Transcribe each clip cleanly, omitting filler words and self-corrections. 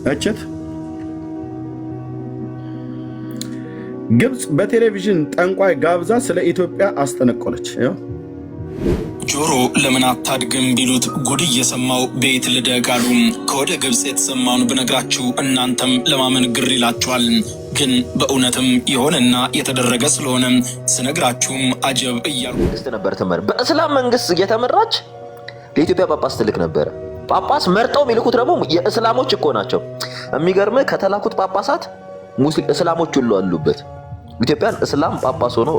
እችት ግብጽ በቴሌቪዥን ጠንቋይ ጋብዛ ስለ ኢትዮጵያ አስጠነቆለች። ጆሮ ለምን አታድግም ቢሉት ጉድ እየሰማው ቤት ልደጋሉ። ከወደ ግብጽ የተሰማውን ብነግራችሁ እናንተም ለማመን ግር ይላችኋል። ግን በእውነትም የሆነና የተደረገ ስለሆነ ስነግራችሁም አጀብ እያልኩ ነበር። ተመር በእስላም መንግስት እየተመራች ለኢትዮጵያ ጳጳስ ትልክ ነበር። ጳጳስ መርጠው የሚልኩት ደግሞ የእስላሞች እኮ ናቸው። የሚገርምህ ከተላኩት ጳጳሳት ሙስሊም እስላሞች ሁሉ አሉበት። ኢትዮጵያን እስላም ጳጳስ ሆኖ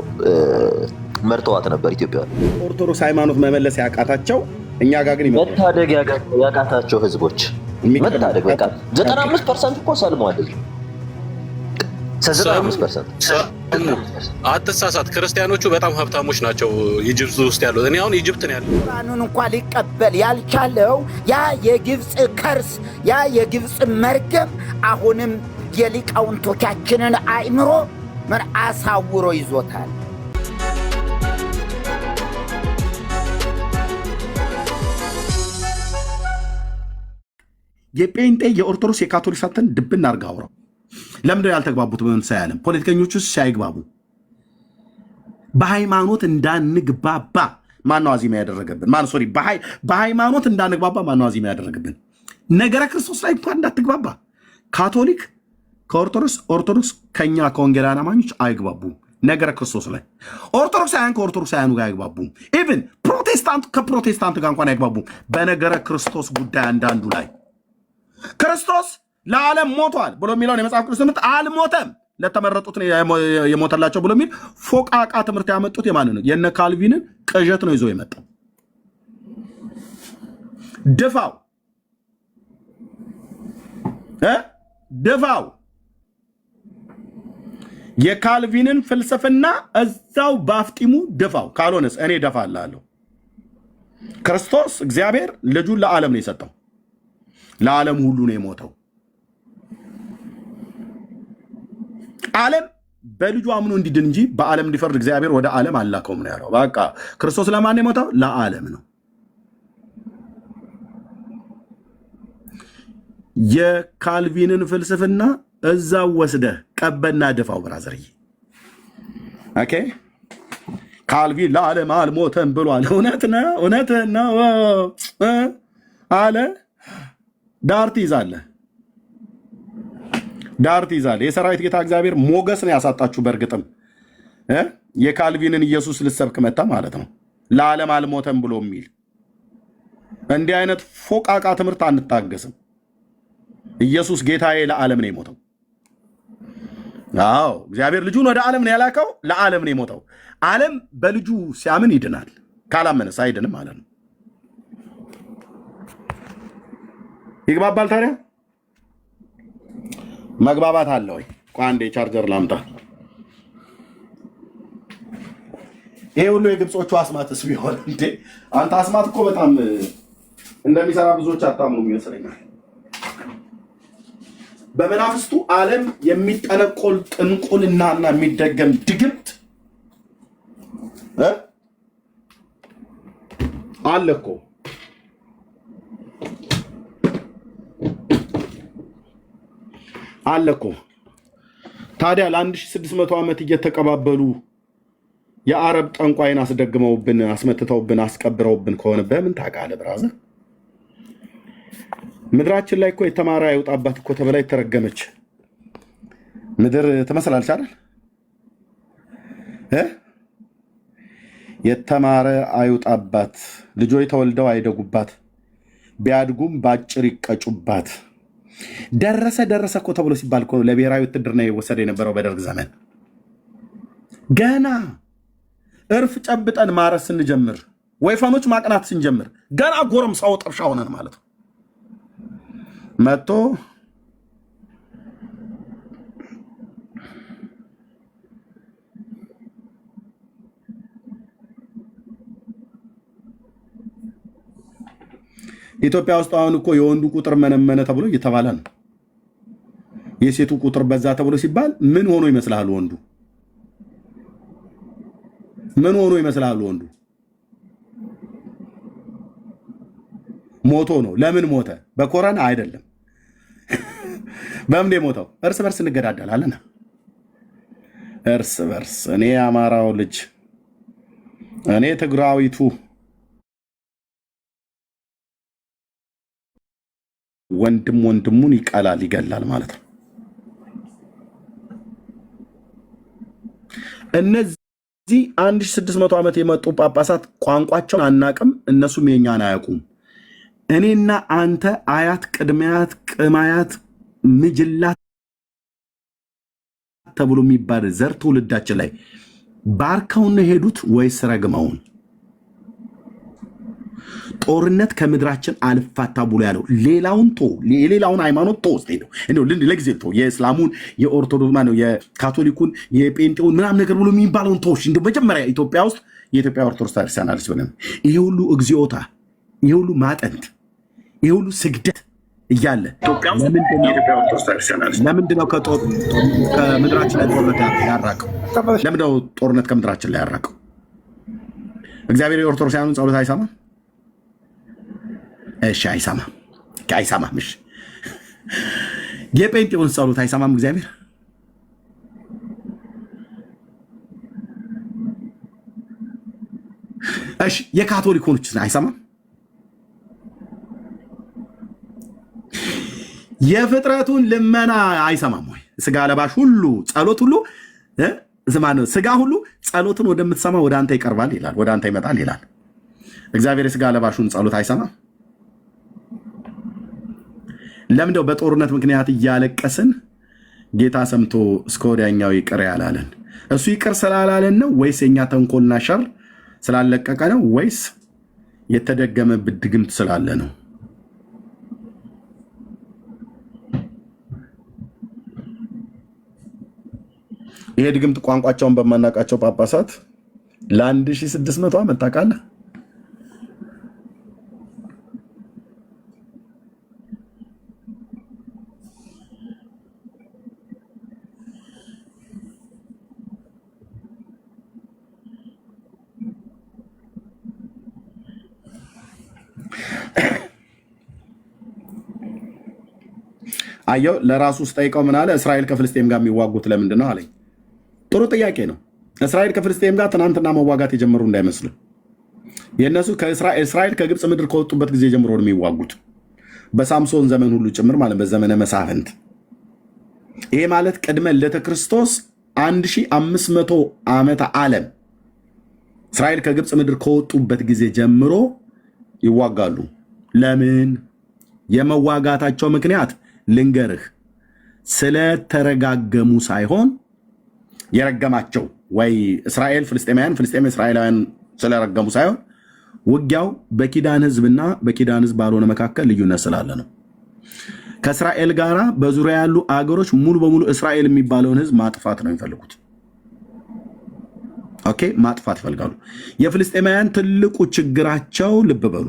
መርጠዋት ነበር። ኢትዮጵያ ኦርቶዶክስ ሃይማኖት መመለስ ያቃታቸው እኛ ጋር ግን መታደግ ያቃታቸው ህዝቦች መታደግ በቃ 95% እኮ ሰልመዋል። 95% አትሳሳት። ክርስቲያኖቹ በጣም ሀብታሞች ናቸው ኢጅፕት ውስጥ ያሉት። እኔ አሁን ኢጅፕት ነው ያለው። ቁርአኑን እንኳን ሊቀበል ያልቻለው ያ የግብፅ ከርስ ያ የግብፅ መርገም አሁንም የሊቃውንቶቻችንን አእምሮ ምን አሳውሮ ይዞታል። የጴንጤ የኦርቶዶክስ የካቶሊክ ሳተን ድብና አርጋ አውራው ለምንድነው ያልተግባቡት? በመንፈሳዊ ዓለም ፖለቲከኞቹ ሳይግባቡ በሃይማኖት እንዳንግባባ ማነው አዚማ ያደረገብን? በሃይማኖት እንዳንግባባ ማነው አዚማ ያደረገብን? ነገረ ክርስቶስ ላይ እንኳን እንዳትግባባ ካቶሊክ ከኦርቶዶክስ፣ ኦርቶዶክስ ከኛ ከወንጌላውያን አማኞች አይግባቡም። ነገረ ክርስቶስ ላይ ኦርቶዶክሳውያን ከኦርቶዶክሳውያኑ ጋር አይግባቡም። ኢቭን ፕሮቴስታንት ከፕሮቴስታንት ጋር እንኳን አይግባቡም። በነገረ ክርስቶስ ጉዳይ አንዳንዱ ላይ ክርስቶስ ለዓለም ሞቷል ብሎ የሚለውን የመጽሐፍ ቅዱስ ትምህርት አልሞተም ለተመረጡት የሞተላቸው ብሎ የሚል ፎቃቃ ትምህርት ያመጡት የማን ነው? የነ ካልቪንን ቅዠት ነው ይዞ የመጣው። ድፋው የካልቪንን ፍልስፍና እዛው ባፍጢሙ ድፋው። ካልሆነስ እኔ ደፋላለሁ። ክርስቶስ እግዚአብሔር ልጁን ለዓለም ነው የሰጠው። ለዓለም ሁሉ ነው የሞተው። ዓለም በልጁ አምኖ እንዲድን እንጂ በዓለም እንዲፈርድ እግዚአብሔር ወደ ዓለም አላከውም ነው ያለው። በቃ ክርስቶስ ለማን ነው የሞተው? ለዓለም ነው። የካልቪንን ፍልስፍና እዛው ወስደህ ቀበና ድፋው ብራዘርዬ። ኦኬ ካልቪን ለዓለም አልሞተም ብሏል። እውነት ነው አለ። ዳር ትይዛለህ። የሰራዊት ጌታ እግዚአብሔር ሞገስ ነው ያሳጣችሁ። በእርግጥም የካልቪንን ኢየሱስ ልሰብክ መጣ ማለት ነው። ለዓለም አልሞተም ብሎ የሚል እንዲህ አይነት ፎቃቃ ትምህርት አንታገስም። ኢየሱስ ጌታዬ ለዓለም ነው የሞተው። አዎ እግዚአብሔር ልጁን ወደ ዓለም ነው ያላከው፣ ለዓለም ነው የሞተው። ዓለም በልጁ ሲያምን ይድናል፣ ካላመነስ አይድንም ማለት ነው። ይግባባል። ታዲያ መግባባት አለ ወይ? አንዴ ቻርጀር ላምጣ። ይሄ ሁሉ የግብጾቹ አስማትስ ቢሆን እንዴ! አንተ አስማት እኮ በጣም እንደሚሰራ ብዙዎች አታምኑም ይመስለኛል። በመናፍስቱ ዓለም የሚጠነቆል ጥንቁልናና የሚደገም ድግምት አለ እኮ። ታዲያ ለ1600 ዓመት እየተቀባበሉ የአረብ ጠንቋይን አስደግመውብን፣ አስመትተውብን፣ አስቀብረውብን ከሆነ በምን ታውቃለህ ብራዘር? ምድራችን ላይ እኮ የተማረ አይውጣባት እኮ ተብላ የተረገመች ምድር ትመስላለች አይደል? የተማረ አይውጣባት፣ ልጆች ተወልደው አይደጉባት፣ ቢያድጉም ባጭር ይቀጩባት። ደረሰ እኮ ተብሎ ሲባል እኮ ለብሔራዊ ውትድርና የወሰደ የነበረው በደርግ ዘመን ገና እርፍ ጨብጠን ማረስ ስንጀምር፣ ወይፈኖች ማቅናት ስንጀምር ገና ጎረምሳው ጥርሻ ሆነን ማለት ነው መጥቶ ኢትዮጵያ ውስጥ አሁን እኮ የወንዱ ቁጥር መነመነ ተብሎ እየተባለ ነው። የሴቱ ቁጥር በዛ ተብሎ ሲባል ምን ሆኖ ይመስላል ወንዱ? ምን ሆኖ ይመስላል ወንዱ? ሞቶ ነው። ለምን ሞተ? በኮረና አይደለም። በምን የሞተው? እርስ በርስ እንገዳደላለን። እርስ በርስ እኔ የአማራው ልጅ እኔ ትግራዊቱ ወንድም ወንድሙን ይቀላል ይገላል ማለት ነው። እነዚህ 1600 ዓመት የመጡ ጳጳሳት ቋንቋቸውን አናቅም፣ እነሱም የኛን አያውቁም። እኔና አንተ አያት ቅድሚያት ቅማያት ምጅላት ተብሎ የሚባል ዘር ትውልዳችን ላይ ባርከውን ሄዱት ወይስ ረግመውን? ጦርነት ከምድራችን አልፋታ ብሎ ያለው ሌላውን ቶ የሌላውን ሃይማኖት ቶ ውስጥ ሄደው እንደው ለጊዜ ቶ የእስላሙን የኦርቶዶክስ ማነው የካቶሊኩን የጴንጤውን ምናምን ነገር ብሎ የሚባለውን ቶሽ እንደው መጀመሪያ ኢትዮጵያ ውስጥ የኢትዮጵያ ኦርቶዶክስ ክርስቲያናልስ ብለን ይሄ ሁሉ እግዚኦታ ይሄ ሁሉ ማጠንት ይሄ ሁሉ ስግደት እያለ ለምንድን ነው ከምድራችን ላይ ጦርነት ያራቀው? ለምንድን ነው ጦርነት ከምድራችን ላይ ያራቀው? እግዚአብሔር የኦርቶዶክሳውያኑን ጸሎት አይሰማም? እሺ አይሰማም። አይሰማም። እሺ የጴንጤውን ጸሎት አይሰማም እግዚአብሔር? እሺ የካቶሊኮች አይሰማም? የፍጥረቱን ልመና አይሰማም ወይ? ስጋ ለባሽ ሁሉ ጸሎት ሁሉ ስጋ ሁሉ ጸሎትን ወደምትሰማ ወደ አንተ ይቀርባል ይላል፣ ወደ አንተ ይመጣል ይላል። እግዚአብሔር የስጋ ለባሹን ጸሎት አይሰማም? ለምንድነው በጦርነት ምክንያት እያለቀስን ጌታ ሰምቶ እስከ ወዲያኛው ይቅር ያላለን? እሱ ይቅር ስላላለን ነው ወይስ የኛ ተንኮልና ሸር ስላለቀቀ ነው ወይስ የተደገመብን ድግምት ስላለ ነው? ይሄ ድግምት ቋንቋቸውን በማናቃቸው ጳጳሳት ለ1600 ዓመት ታውቃለህ? አየው ለራሱ ስጠይቀው ምን አለ? እስራኤል ከፍልስጤም ጋር የሚዋጉት ለምንድን ነው አለኝ። ጥሩ ጥያቄ ነው። እስራኤል ከፍልስጤም ጋር ትናንትና መዋጋት የጀመሩ እንዳይመስል። የእነሱ እስራኤል ከግብፅ ምድር ከወጡበት ጊዜ ጀምሮ ነው የሚዋጉት፣ በሳምሶን ዘመን ሁሉ ጭምር ማለት በዘመነ መሳፍንት። ይሄ ማለት ቅድመ ልደተ ክርስቶስ 1500 ዓመተ ዓለም እስራኤል ከግብፅ ምድር ከወጡበት ጊዜ ጀምሮ ይዋጋሉ። ለምን? የመዋጋታቸው ምክንያት ልንገርህ፣ ስለተረጋገሙ ሳይሆን የረገማቸው ወይ እስራኤል ፍልስጤማውያን ፍልስጤም እስራኤላውያን ስለረገሙ ሳይሆን ውጊያው በኪዳን ሕዝብና በኪዳን ሕዝብ ባልሆነ መካከል ልዩነት ስላለ ነው። ከእስራኤል ጋራ በዙሪያ ያሉ አገሮች ሙሉ በሙሉ እስራኤል የሚባለውን ሕዝብ ማጥፋት ነው የሚፈልጉት። ኦኬ፣ ማጥፋት ይፈልጋሉ። የፍልስጤማውያን ትልቁ ችግራቸው ልብ በሉ፣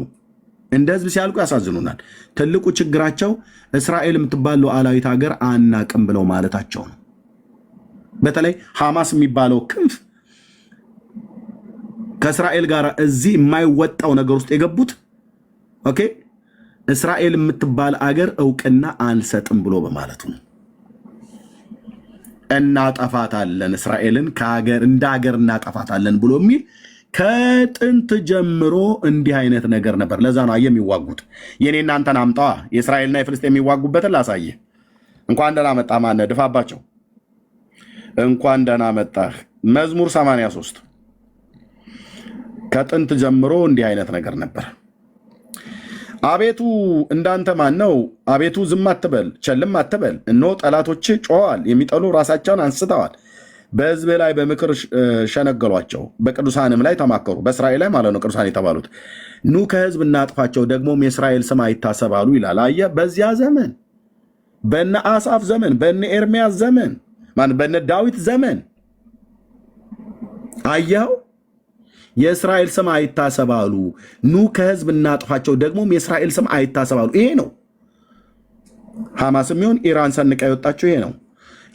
እንደ ሕዝብ ሲያልቁ ያሳዝኑናል። ትልቁ ችግራቸው እስራኤል የምትባል ሉዓላዊት ሀገር አናቅም ብለው ማለታቸው ነው። በተለይ ሐማስ የሚባለው ክንፍ ከእስራኤል ጋር እዚህ የማይወጣው ነገር ውስጥ የገቡት ኦኬ እስራኤል የምትባል አገር እውቅና አንሰጥም ብሎ በማለቱ ነው። እናጠፋታለን፣ እስራኤልን እንደ ሀገር እናጠፋታለን ብሎ የሚል ከጥንት ጀምሮ እንዲህ አይነት ነገር ነበር። ለዛ ነው የሚዋጉት። የኔ እናንተን አምጣዋ የእስራኤልና የፍልስጤም የሚዋጉበትን ላሳየ። እንኳን ደህና መጣ። ማነህ ድፋባቸው። እንኳን ደህና መጣህ። መዝሙር 83 ከጥንት ጀምሮ እንዲህ አይነት ነገር ነበር። አቤቱ እንዳንተ ማን ነው? አቤቱ ዝም አትበል፣ ቸልም አትበል። እነሆ ጠላቶች ጮኸዋል፣ የሚጠሉ ራሳቸውን አንስተዋል። በሕዝብህ ላይ በምክር ሸነገሏቸው፣ በቅዱሳንም ላይ ተማከሩ። በእስራኤል ላይ ማለት ነው ቅዱሳን የተባሉት። ኑ ከሕዝብ እናጥፋቸው፣ ደግሞም የእስራኤል ስም አይታሰባሉ ይላል። አየህ፣ በዚያ ዘመን በነ አሳፍ ዘመን፣ በነ ኤርሚያስ ዘመን፣ በነ ዳዊት ዘመን አየኸው፣ የእስራኤል ስም አይታሰባሉ። ኑ ከሕዝብ እናጥፋቸው፣ ደግሞም የእስራኤል ስም አይታሰባሉ። ይሄ ነው ሐማስም ይሁን ኢራን ሰንቃ የወጣቸው ይሄ ነው።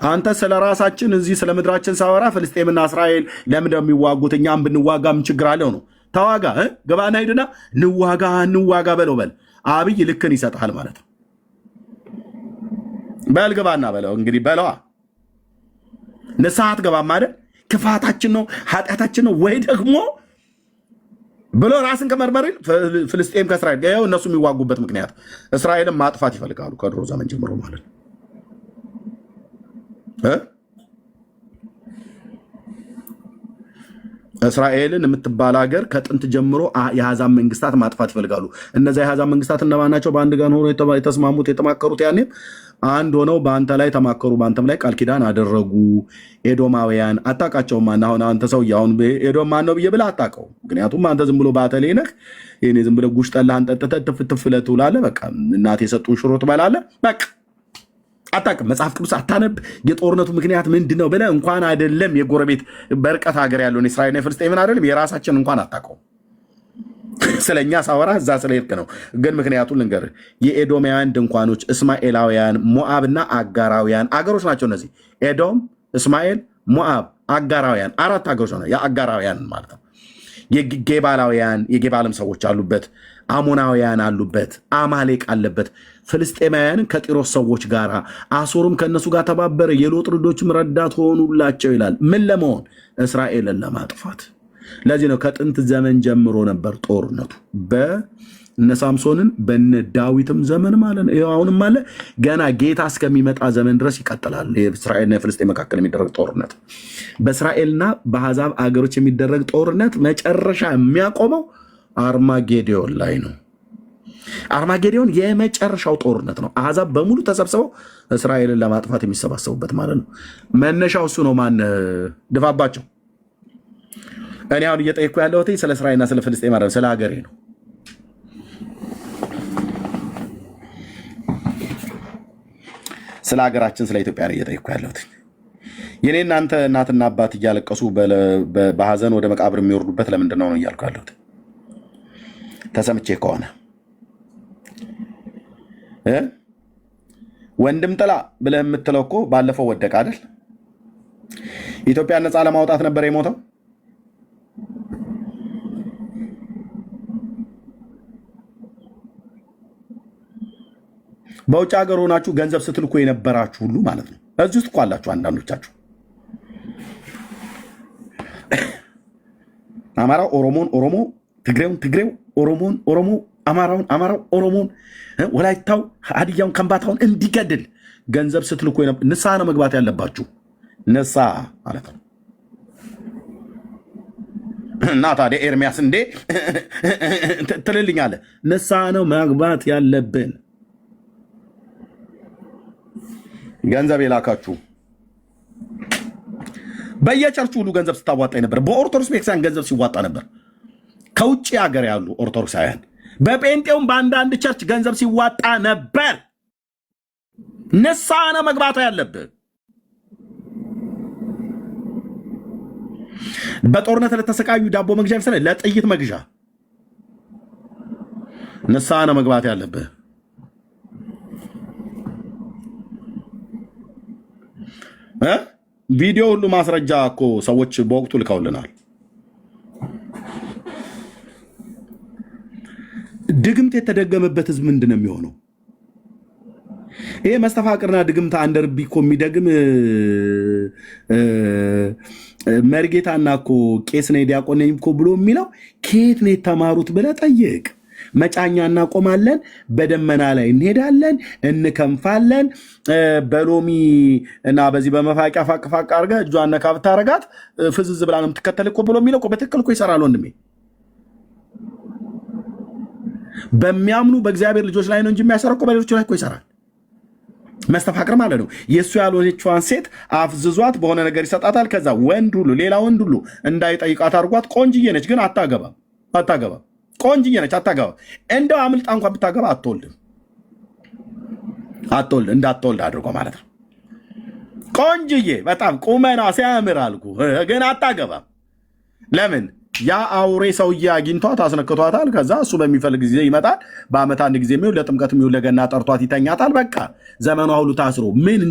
አንተ ስለ ራሳችን እዚህ ስለ ምድራችን ሳወራ ፍልስጤምና እስራኤል ለምን እንደሚዋጉት እኛም ብንዋጋ ምን ችግር አለው ነው። ተዋጋ፣ ገባና ሂድና እንዋጋ በለው በል። አብይ ልክን ይሰጥሃል ማለት ነው። በልግባና በለው እንግዲህ በለዋ ንስሐ አትገባም አይደል? ክፋታችን ነው ኃጢአታችን ነው ወይ ደግሞ ብሎ ራስን ከመርመር ፍልስጤም ከእስራኤል ጋር እነሱ የሚዋጉበት ምክንያት እስራኤልን ማጥፋት ይፈልጋሉ ከድሮ ዘመን ጀምሮ ማለት ነው። እስራኤልን የምትባል ሀገር ከጥንት ጀምሮ የአሕዛብ መንግስታት ማጥፋት ይፈልጋሉ። እነዚያ የአሕዛብ መንግስታት እነማን ናቸው? በአንድ ጋር ሆኖ የተስማሙት የተማከሩት ያኔም አንድ ሆነው በአንተ ላይ ተማከሩ፣ በአንተም ላይ ቃል ኪዳን አደረጉ። ኤዶማውያን አታውቃቸውም። አሁን አንተ ሰውዬ አሁን ኤዶም ማን ነው ብዬ ብለህ አታውቀውም። ምክንያቱም አንተ ዝም ብሎ ባተሌ ነህ። ይሄኔ ዝም ብለህ ጉሽ ጠላህን ጠጥተህ ትፍትፍ ብለህ ትውላለህ። በቃ እናቴ የሰጡን ሽሮ ትበላለህ። በቃ አታውቅም። መጽሐፍ ቅዱስ አታነብ። የጦርነቱ ምክንያት ምንድን ነው ብለህ እንኳን አይደለም የጎረቤት በርቀት ሀገር ያለውን እስራኤልና ፍልስጤምን አይደለም የራሳችን እንኳን አታውቀውም። ስለኛ ሳወራ እዛ ስለሄድክ ነው። ግን ምክንያቱን ልንገርህ። የኤዶማውያን ድንኳኖች እስማኤላውያን፣ ሞአብና አጋራውያን አገሮች ናቸው እነዚህ። ኤዶም፣ እስማኤል፣ ሞአብ፣ አጋራውያን 4 አገሮች ነው። የአጋራውያን ማለት ነው። የጌባላውያን የጌባልም ሰዎች አሉበት፣ አሞናውያን አሉበት፣ አማሌቅ አለበት። ፍልስጤማውያን ከጢሮስ ሰዎች ጋር፣ አሶርም ከእነሱ ጋር ተባበረ፣ የሎጥ ልጆችም ረዳት ሆኑላቸው ይላል። ምን ለመሆን? እስራኤልን ለማጥፋት። ለዚህ ነው ከጥንት ዘመን ጀምሮ ነበር ጦርነቱ። በነ ሳምሶንን በነ ዳዊትም ዘመን ማለት ነው። ይኸው አሁንም አለ። ገና ጌታ እስከሚመጣ ዘመን ድረስ ይቀጥላል። የእስራኤልና የፍልስጤም መካከል የሚደረግ ጦርነት፣ በእስራኤልና በአሕዛብ አገሮች የሚደረግ ጦርነት መጨረሻ የሚያቆመው አርማጌዲዮን ላይ ነው። አርማጌዲዮን የመጨረሻው ጦርነት ነው። አሕዛብ በሙሉ ተሰብስበው እስራኤልን ለማጥፋት የሚሰባሰቡበት ማለት ነው። መነሻው እሱ ነው። ማን ድፋባቸው? እኔ አሁን እየጠየኩ ያለሁት ስለ እስራኤልና ስለ ፍልስጤም አይደለም፣ ስለ ሀገሬ ነው። ስለ ሀገራችን ስለ ኢትዮጵያ ነው እየጠየኩ ያለሁት። የኔ እናንተ እናትና አባት እያለቀሱ በሀዘን ወደ መቃብር የሚወርዱበት ለምንድን ነው እያልኩ ያለሁት? ተሰምቼ ከሆነ ወንድም ጥላ ብለህ የምትለው እኮ ባለፈው ወደቀ አይደል? ኢትዮጵያን ነፃ ለማውጣት ነበር የሞተው። በውጭ ሀገር ሆናችሁ ገንዘብ ስትልኩ የነበራችሁ ሁሉ ማለት ነው። እዚህ ውስጥ እኮ አላችሁ አንዳንዶቻችሁ። አማራው ኦሮሞን ኦሮሞ፣ ትግሬውን ትግሬው፣ ኦሮሞን ኦሮሞ፣ አማራውን አማራው ኦሮሞን፣ ወላይታው ሀዲያውን ከምባታውን እንዲገድል ገንዘብ ስትልኩ ንስሐ ነው መግባት ያለባችሁ። ንስሐ ማለት ነው። እና ታዲያ ኤርሚያስ እንዴ ትልልኛለህ? ንስሐ ነው መግባት ያለብን። ገንዘብ የላካችሁ በየቸርቹ ሁሉ ገንዘብ ስታዋጣ ነበር። በኦርቶዶክስ ቤተክርስቲያን ገንዘብ ሲዋጣ ነበር። ከውጭ ሀገር ያሉ ኦርቶዶክሳውያን በጴንጤውም በአንዳንድ ቸርች ገንዘብ ሲዋጣ ነበር። ንስሐ ነው መግባቱ ያለብህ። በጦርነት ለተሰቃዩ ዳቦ መግዣ ይመስላል፣ ለጥይት መግዣ ንስሐ ነው መግባት ያለብህ። ቪዲዮ ሁሉ ማስረጃ እኮ ሰዎች በወቅቱ ልከውልናል። ድግምት የተደገመበት ህዝብ ምንድን ነው የሚሆነው? ይሄ መስተፋቅርና ድግምት አንደርቢ እኮ የሚደግም መርጌታና እኮ ቄስ ነኝ ዲያቆን ነኝ እኮ ብሎ የሚለው ከየት ነው የተማሩት ብለህ ጠይቅ። መጫኛ እናቆማለን፣ በደመና ላይ እንሄዳለን፣ እንከንፋለን፣ በሎሚ እና በዚህ በመፋቂያ ፋቅፋቅ አድርገህ እጇን ነካ ብታረጋት ፍዝዝ ብላ ነው የምትከተል እኮ ብሎ የሚለው እኮ በትክክል እኮ ይሰራል ወንድሜ። በሚያምኑ በእግዚአብሔር ልጆች ላይ ነው እንጂ የሚያሰራው እኮ በሌሎች ላይ እኮ ይሰራል። መስተፋቅር ማለት ነው። የእሱ ያልሆነችዋን ሴት አፍዝዟት በሆነ ነገር ይሰጣታል። ከዛ ወንድ ሁሉ ሌላ ወንድ ሁሉ እንዳይጠይቃት አድርጓት። ቆንጅዬ ነች ግን አታገባም። ቆንጅዬ ነች አታገባም። እንደው አምልጣ እንኳን ብታገባ አትወልድም። እንዳትወልድ አድርጎ ማለት ነው። ቆንጅዬ በጣም ቁመና ሲያምር አልኩ ግን አታገባም። ለምን? ያ አውሬ ሰውዬ አግኝቷት አስነክቷታል። ከዛ እሱ በሚፈልግ ጊዜ ይመጣል። በአመት አንድ ጊዜ የሚውል ለጥምቀት የሚውል ለገና ጠርቷት ይተኛታል። በቃ ዘመኗ ሁሉ ታስሮ ምን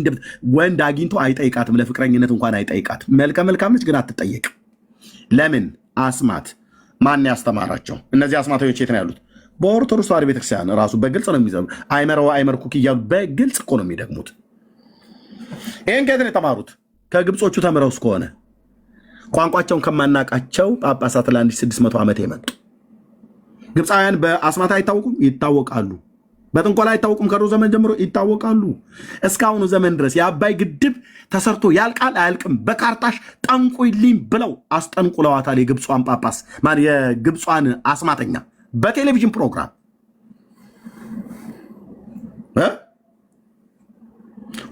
ወንድ አግኝቶ አይጠይቃትም። ለፍቅረኝነት እንኳን አይጠይቃትም። መልከ መልካም ነች ግን አትጠየቅም። ለምን? አስማት። ማን ያስተማራቸው? እነዚህ አስማተኞች የት ነው ያሉት? በኦርቶዶክስ ተዋሕዶ ቤተክርስቲያን ራሱ በግልጽ ነው የሚዘ አይመረው አይመርኩክ እያሉ በግልጽ እኮ ነው የሚደግሙት። ይህን ከየት ነው የተማሩት? ከግብጾቹ ተምረው እስከሆነ ቋንቋቸውን ከማናቃቸው ጳጳሳት ለ1600 ዓመት የመጡ ግብፃውያን በአስማት አይታወቁም? ይታወቃሉ። በጥንቆላ አይታወቁም? ከድሮ ዘመን ጀምሮ ይታወቃሉ። እስካሁኑ ዘመን ድረስ የአባይ ግድብ ተሰርቶ ያልቃል አያልቅም በካርታሽ ጠንቁይልኝ ብለው አስጠንቁለዋታል። የግብጿን ጳጳስ የግብጿን አስማተኛ በቴሌቪዥን ፕሮግራም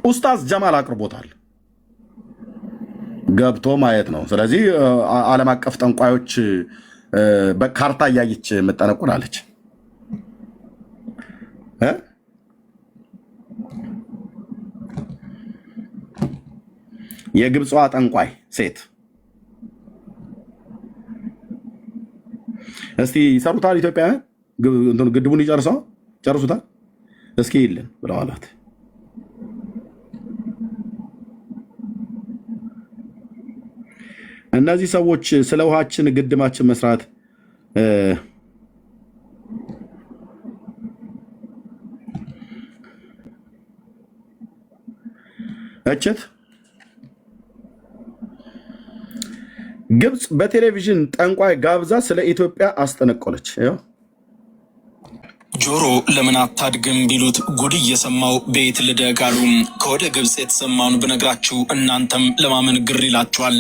ኡስታዝ ጀማል አቅርቦታል። ገብቶ ማየት ነው። ስለዚህ ዓለም አቀፍ ጠንቋዮች በካርታ እያየች የምጠነቁላለች። የግብጿ ጠንቋይ ሴት እስቲ ይሰሩታል። ኢትዮጵያውያን ግድቡን ጨርሱታል እስኪ ይልን ብለዋላት። እነዚህ ሰዎች ስለ ውሃችን ግድባችን መስራት እችት ግብፅ በቴሌቪዥን ጠንቋይ ጋብዛ ስለ ኢትዮጵያ አስጠነቆለች። ጆሮ ለምን አታድግም ቢሉት ጉድ እየሰማው ቤት ልደግ አሉ። ከወደ ግብፅ የተሰማውን ብነግራችሁ እናንተም ለማመን ግር ይላችኋል።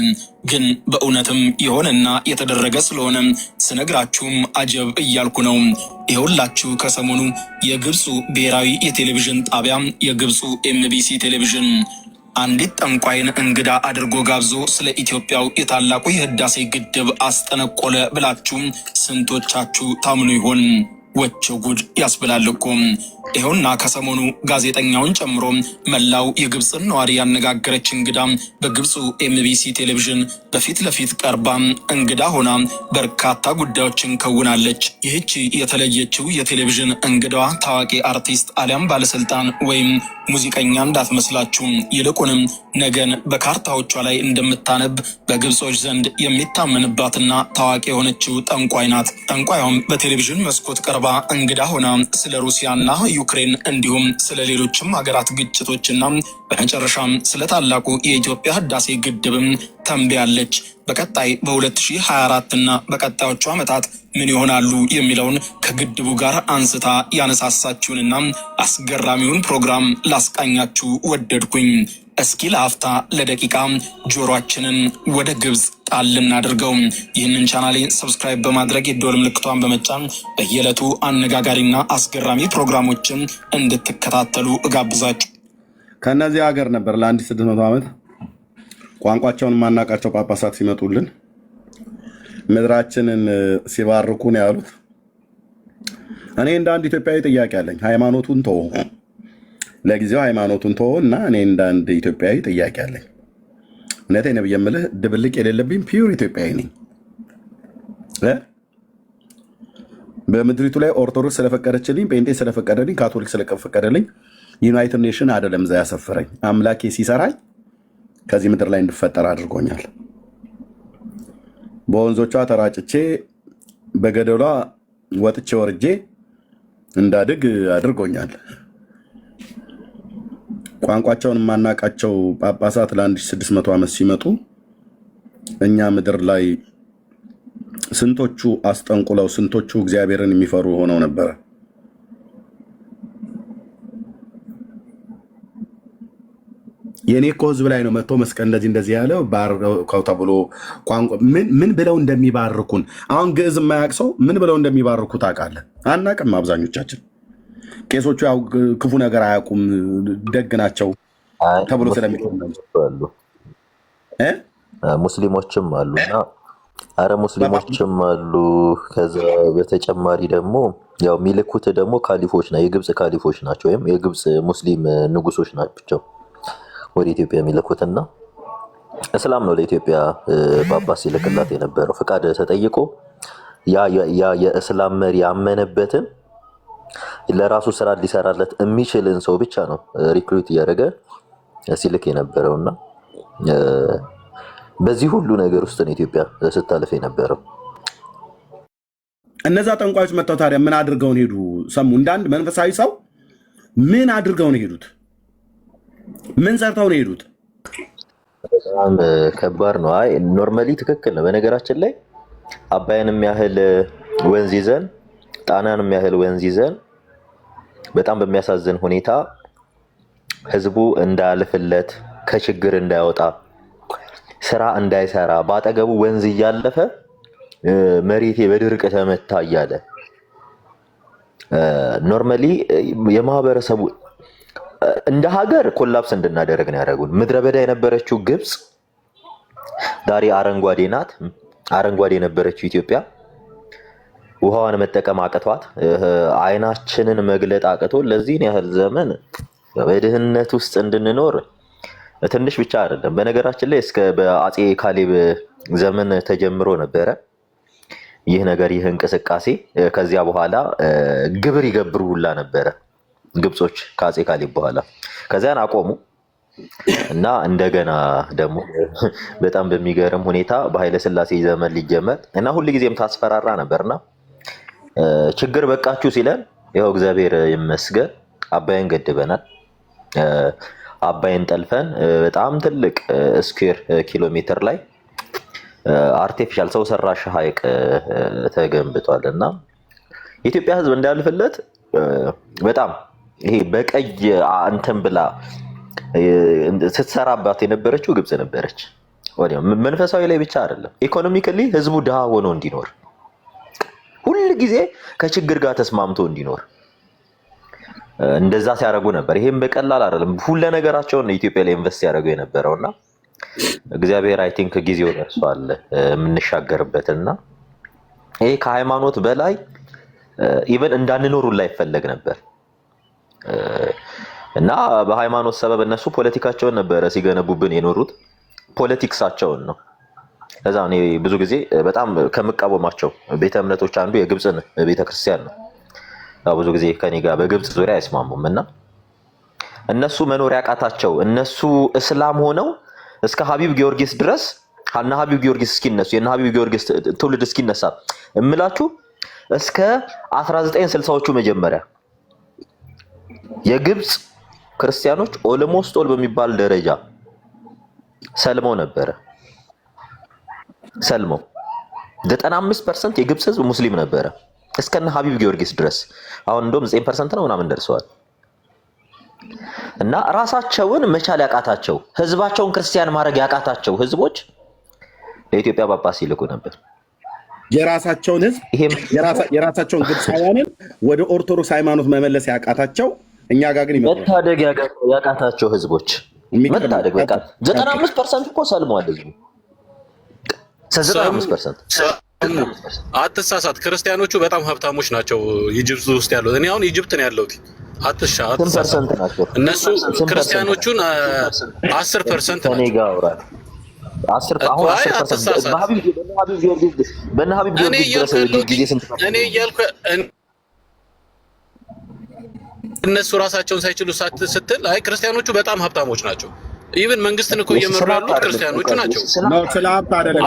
ግን በእውነትም የሆነና የተደረገ ስለሆነ ስነግራችሁም አጀብ እያልኩ ነው። ይኸውላችሁ ከሰሞኑ የግብፁ ብሔራዊ የቴሌቪዥን ጣቢያ የግብፁ ኤምቢሲ ቴሌቪዥን አንዲት ጠንቋይን እንግዳ አድርጎ ጋብዞ ስለ ኢትዮጵያው የታላቁ የህዳሴ ግድብ አስጠነቆለ ብላችሁ ስንቶቻችሁ ታምኑ ይሆን? ወቸው ጉድ ያስብላል እኮ። ይኸውና ከሰሞኑ ጋዜጠኛውን ጨምሮ መላው የግብፅን ነዋሪ ያነጋገረች እንግዳ በግብፁ ኤምቢሲ ቴሌቪዥን በፊት ለፊት ቀርባ እንግዳ ሆና በርካታ ጉዳዮችን ከውናለች። ይህቺ የተለየችው የቴሌቪዥን እንግዳዋ ታዋቂ አርቲስት አሊያም ባለስልጣን ወይም ሙዚቀኛ እንዳትመስላችሁ። ይልቁንም ነገን በካርታዎቿ ላይ እንደምታነብ በግብጾች ዘንድ የሚታመንባትና ታዋቂ የሆነችው ጠንቋይ ናት። ጠንቋዩም በቴሌቪዥን መስኮት ቀርባ እንግዳ ሆና ስለ ሩሲያና ዩክሬን እንዲሁም ስለ ሌሎችም ሀገራት ግጭቶችና በመጨረሻም ስለ ታላቁ የኢትዮጵያ ህዳሴ ግድብም ተንብያለች። በቀጣይ በ2024 እና በቀጣዮቹ ዓመታት ምን ይሆናሉ የሚለውን ከግድቡ ጋር አንስታ ያነሳሳችሁንና አስገራሚውን ፕሮግራም ላስቃኛችሁ ወደድኩኝ። እስኪ ለአፍታ ለደቂቃ ጆሮአችንን ወደ ግብፅ ጣል እናድርገው። ይህንን ቻናሌን ሰብስክራይብ በማድረግ የደወል ምልክቷን በመጫን በየዕለቱ አነጋጋሪና አስገራሚ ፕሮግራሞችን እንድትከታተሉ እጋብዛችሁ። ከነዚህ ሀገር ነበር ለ1600 ዓመት ቋንቋቸውን ማናቃቸው ጳጳሳት ሲመጡልን ምድራችንን ሲባርኩ ነው ያሉት። እኔ እንደ አንድ ኢትዮጵያዊ ጥያቄ አለኝ። ሃይማኖቱን ተወው፣ ለጊዜው ሃይማኖቱን ተወው እና እኔ እንደ አንድ ኢትዮጵያዊ ጥያቄ አለኝ። እውነቴን ነው የምልህ፣ ድብልቅ የሌለብኝ ፒውር ኢትዮጵያዊ ነኝ። በምድሪቱ ላይ ኦርቶዶክስ ስለፈቀደችልኝ፣ ጴንጤ ስለፈቀደልኝ፣ ካቶሊክ ስለፈቀደልኝ ዩናይትድ ኔሽን አይደለም እዛ ያሰፈረኝ። አምላኬ ሲሰራኝ ከዚህ ምድር ላይ እንድፈጠር አድርጎኛል። በወንዞቿ ተራጭቼ በገደሏ ወጥቼ ወርጄ እንዳድግ አድርጎኛል። ቋንቋቸውን የማናቃቸው ጳጳሳት ለ1600 ዓመት ሲመጡ እኛ ምድር ላይ ስንቶቹ አስጠንቁለው ስንቶቹ እግዚአብሔርን የሚፈሩ ሆነው ነበረ። የኔ እኮ ህዝብ ላይ ነው መጥቶ መስቀል እንደዚህ ያለው ባርከው ተብሎ ምን ብለው እንደሚባርኩን አሁን ግዕዝ የማያውቅ ሰው ምን ብለው እንደሚባርኩ ታውቃለህ? አናውቅም። አብዛኞቻችን ቄሶቹ ያው ክፉ ነገር አያውቁም፣ ደግ ናቸው ተብሎ ስለሚሉ ሙስሊሞችም አሉና አረ ሙስሊሞችም አሉ። ከዛ በተጨማሪ ደግሞ ያው የሚልኩት ደግሞ ካሊፎች ነው፣ የግብጽ ካሊፎች ናቸው ወይም የግብጽ ሙስሊም ንጉሶች ናቸው ወደ ኢትዮጵያ የሚልኩትና እስላም ነው ለኢትዮጵያ ጳጳስ ይልክላት የነበረው። ፍቃድ ተጠይቆ ያ የእስላም መሪ ያመነበትን ለራሱ ስራ ሊሰራለት የሚችልን ሰው ብቻ ነው ሪክሩት እያደረገ ሲልክ የነበረውና በዚህ ሁሉ ነገር ውስጥ ነው ኢትዮጵያ ስታልፍ የነበረው። እነዛ ጠንቋዮች መጥተው ታዲያ ምን አድርገው ነው ሄዱ? ሰሙ እንዳንድ መንፈሳዊ ሰው ምን አድርገው ነው ሄዱት? ምን ሰርተው ነው ሄዱት? በጣም ከባድ ነው። አይ ኖርማሊ ትክክል ነው። በነገራችን ላይ አባይንም ያህል ወንዝ ይዘን ጣናንም ያህል ወንዝ ይዘን በጣም በሚያሳዝን ሁኔታ ህዝቡ እንዳያልፍለት ከችግር እንዳይወጣ ስራ እንዳይሰራ ባጠገቡ ወንዝ እያለፈ መሬቴ በድርቅ ተመታ እያለ ኖርማሊ የማህበረሰቡ እንደ ሀገር ኮላፕስ እንድናደርግ ነው ያደረጉን። ምድረ በዳ የነበረችው ግብጽ ዛሬ አረንጓዴ ናት። አረንጓዴ የነበረችው ኢትዮጵያ ውሃዋን መጠቀም አቅቷት አይናችንን መግለጥ አቅቶ ለዚህን ያህል ዘመን በድህነት ውስጥ እንድንኖር ትንሽ ብቻ አይደለም። በነገራችን ላይ እስከ በአፄ ካሌብ ዘመን ተጀምሮ ነበረ ይህ ነገር ይህ እንቅስቃሴ። ከዚያ በኋላ ግብር ይገብሩ ሁላ ነበረ ግብጾች ከአፄ ካሌብ በኋላ። ከዚያን አቆሙ እና እንደገና ደግሞ በጣም በሚገርም ሁኔታ በኃይለ ሥላሴ ዘመን ሊጀመር እና ሁልጊዜም ታስፈራራ ነበርና ችግር በቃችሁ ሲለን ይኸው እግዚአብሔር ይመስገን አባይን ገድበናል። አባይን ጠልፈን በጣም ትልቅ ስኩዌር ኪሎ ሜትር ላይ አርቲፊሻል ሰው ሰራሽ ሐይቅ ተገንብቷል እና የኢትዮጵያ ሕዝብ እንዳያልፍለት በጣም ይሄ በቀይ አንተን ብላ ስትሰራባት የነበረችው ግብጽ ነበረች። ወዲያው መንፈሳዊ ላይ ብቻ አይደለም ኢኮኖሚካሊ ሕዝቡ ድሃ ሆኖ እንዲኖር ሁል ጊዜ ከችግር ጋር ተስማምቶ እንዲኖር እንደዛ ሲያደርጉ ነበር። ይሄም በቀላል አይደለም። ሁሉ ነገራቸውን ኢትዮጵያ ላይ ኢንቨስት ያደርጉ የነበረውና እግዚአብሔር አይ ቲንክ ጊዜው ደርሷል የምንሻገርበትና ይሄ ከሃይማኖት በላይ ኢቨን እንዳንኖር ሁላ ይፈለግ ነበር እና በሃይማኖት ሰበብ እነሱ ፖለቲካቸውን ነበረ ሲገነቡብን የኖሩት ፖለቲክሳቸውን ነው። ለዛ እኔ ብዙ ጊዜ በጣም ከምቃወማቸው ቤተ እምነቶች አንዱ የግብፅን ቤተክርስቲያን ነው። ብዙ ጊዜ ከኔ ጋር በግብፅ ዙሪያ አይስማሙም እና እነሱ መኖር ያቃታቸው እነሱ እስላም ሆነው እስከ ሀቢብ ጊዮርጊስ ድረስ እና ሀቢብ ጊዮርጊስ እስኪነሱ የና ሀቢብ ጊዮርጊስ ትውልድ እስኪነሳ እምላችሁ እስከ 1960ዎቹ መጀመሪያ የግብፅ ክርስቲያኖች ኦልሞስት ኦል በሚባል ደረጃ ሰልመው ነበረ። ሰልመው 95% የግብፅ ህዝብ ሙስሊም ነበረ እስከነ ሀቢብ ጊዮርጊስ ድረስ። አሁን እንደውም 9% ነው ምናምን ደርሰዋል። እና ራሳቸውን መቻል ያቃታቸው ህዝባቸውን ክርስቲያን ማድረግ ያቃታቸው ህዝቦች ለኢትዮጵያ ጳጳስ ይልኩ ነበር። የራሳቸውን ህዝብ የራሳቸውን ግብፃውያንን ወደ ኦርቶዶክስ ሃይማኖት መመለስ ያቃታቸው እኛ ጋር ግን መታደግ ያቃታቸው ህዝቦች መታደግ በቃ 95% እኮ ሰልሟል ህዝቡ 95%። አትሳሳት፣ ክርስቲያኖቹ በጣም ሀብታሞች ናቸው ኢጅፕት ውስጥ ያሉት። እኔ አሁን ኢጅፕት ነው ያለሁት። አትሳሳት፣ እነሱ ክርስቲያኖቹን 10% ከኔ ጋር አውራት 10% በሀቢብ ጊዮርጊስ ጊዜ ስንት እኔ እያልኩ እነሱ ራሳቸውን ሳይችሉ ስትል አይ ክርስቲያኖቹ በጣም ሀብታሞች ናቸው። ኢቭን መንግስትን እኮ እየመሩ ያሉት ክርስቲያኖቹ ናቸው።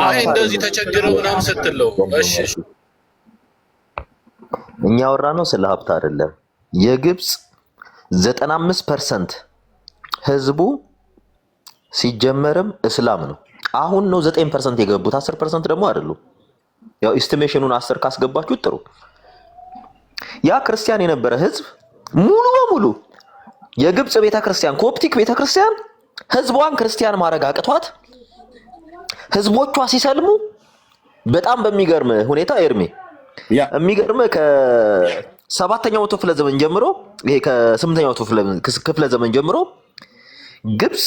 አይ እንደዚህ ተቸግረው ምናምን ስትለው እሺ እኛ ያወራነው ስለ ሀብት አይደለም። የግብፅ 95% ህዝቡ ሲጀመርም እስላም ነው። አሁን ነው 9% የገቡት 10% ደግሞ አይደሉም። ያው ኢስቲሜሽኑን 10 ካስገባችሁ ጥሩ። ያ ክርስቲያን የነበረ ህዝብ ሙሉ በሙሉ የግብፅ ቤተክርስቲያን ኮፕቲክ ቤተክርስቲያን ህዝቧን ክርስቲያን ማድረግ አቅቷት ህዝቦቿ ሲሰልሙ በጣም በሚገርም ሁኔታ ኤርሚ የሚገርም ከ7ኛው መቶ ክፍለ ዘመን ጀምሮ ይሄ ከ8ኛው ክፍለ ዘመን ጀምሮ ግብፅ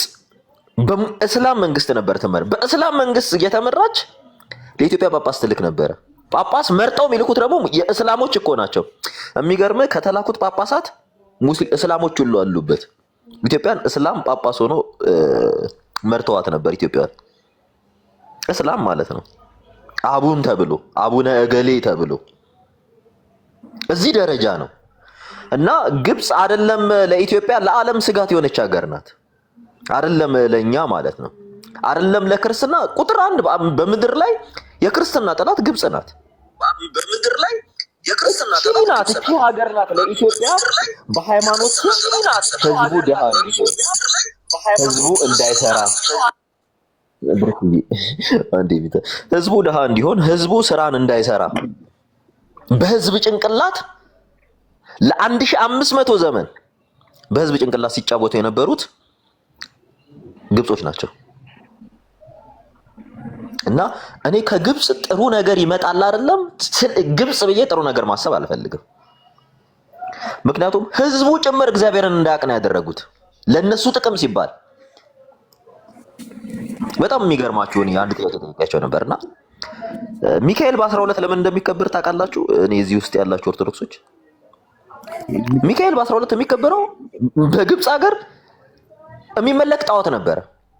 በእስላም መንግስት ነበር ተመረ በእስላም መንግስት እየተመራች ለኢትዮጵያ ጳጳስ ትልክ ነበር። ጳጳስ መርጠው የሚልኩት ደግሞ የእስላሞች እኮ ናቸው። የሚገርም ከተላኩት ጳጳሳት ሙስሊም እስላሞች ሁሉ አሉበት። ኢትዮጵያን እስላም ጳጳስ ሆኖ መርተዋት ነበር። ኢትዮጵያን እስላም ማለት ነው አቡን ተብሎ አቡነ እገሌ ተብሎ እዚህ ደረጃ ነው። እና ግብፅ አይደለም ለኢትዮጵያ ለዓለም ስጋት የሆነች ሀገር ናት። አይደለም ለኛ ማለት ነው። አይደለም ለክርስትና ቁጥር 1 በምድር ላይ የክርስትና ጠላት ግብፅ ናት። በምድር ላይ የክርስትና ጠላት ናት። እቺ ሀገር ናት ለኢትዮጵያ በሃይማኖት ህዝቡ ደሃ ህዝቡ እንዳይሰራ ህዝቡ ድሃ እንዲሆን ህዝቡ ስራን እንዳይሰራ በህዝብ ጭንቅላት ለ1500 ዘመን በህዝብ ጭንቅላት ሲጫወቱ የነበሩት ግብጾች ናቸው። እና እኔ ከግብጽ ጥሩ ነገር ይመጣል አይደለም ግብጽ ብዬ ጥሩ ነገር ማሰብ አልፈልግም። ምክንያቱም ህዝቡ ጭምር እግዚአብሔርን እንዳያውቅ ነው ያደረጉት ለነሱ ጥቅም ሲባል። በጣም የሚገርማችሁ እኔ አንድ ጥያቄ ጠይቄያቸው ነበርና ሚካኤል በ12 ለምን እንደሚከበር ታውቃላችሁ? እኔ እዚህ ውስጥ ያላችሁ ኦርቶዶክሶች ሚካኤል በ12 የሚከበረው በግብጽ ሀገር የሚመለክ ጣዖት ነበረ።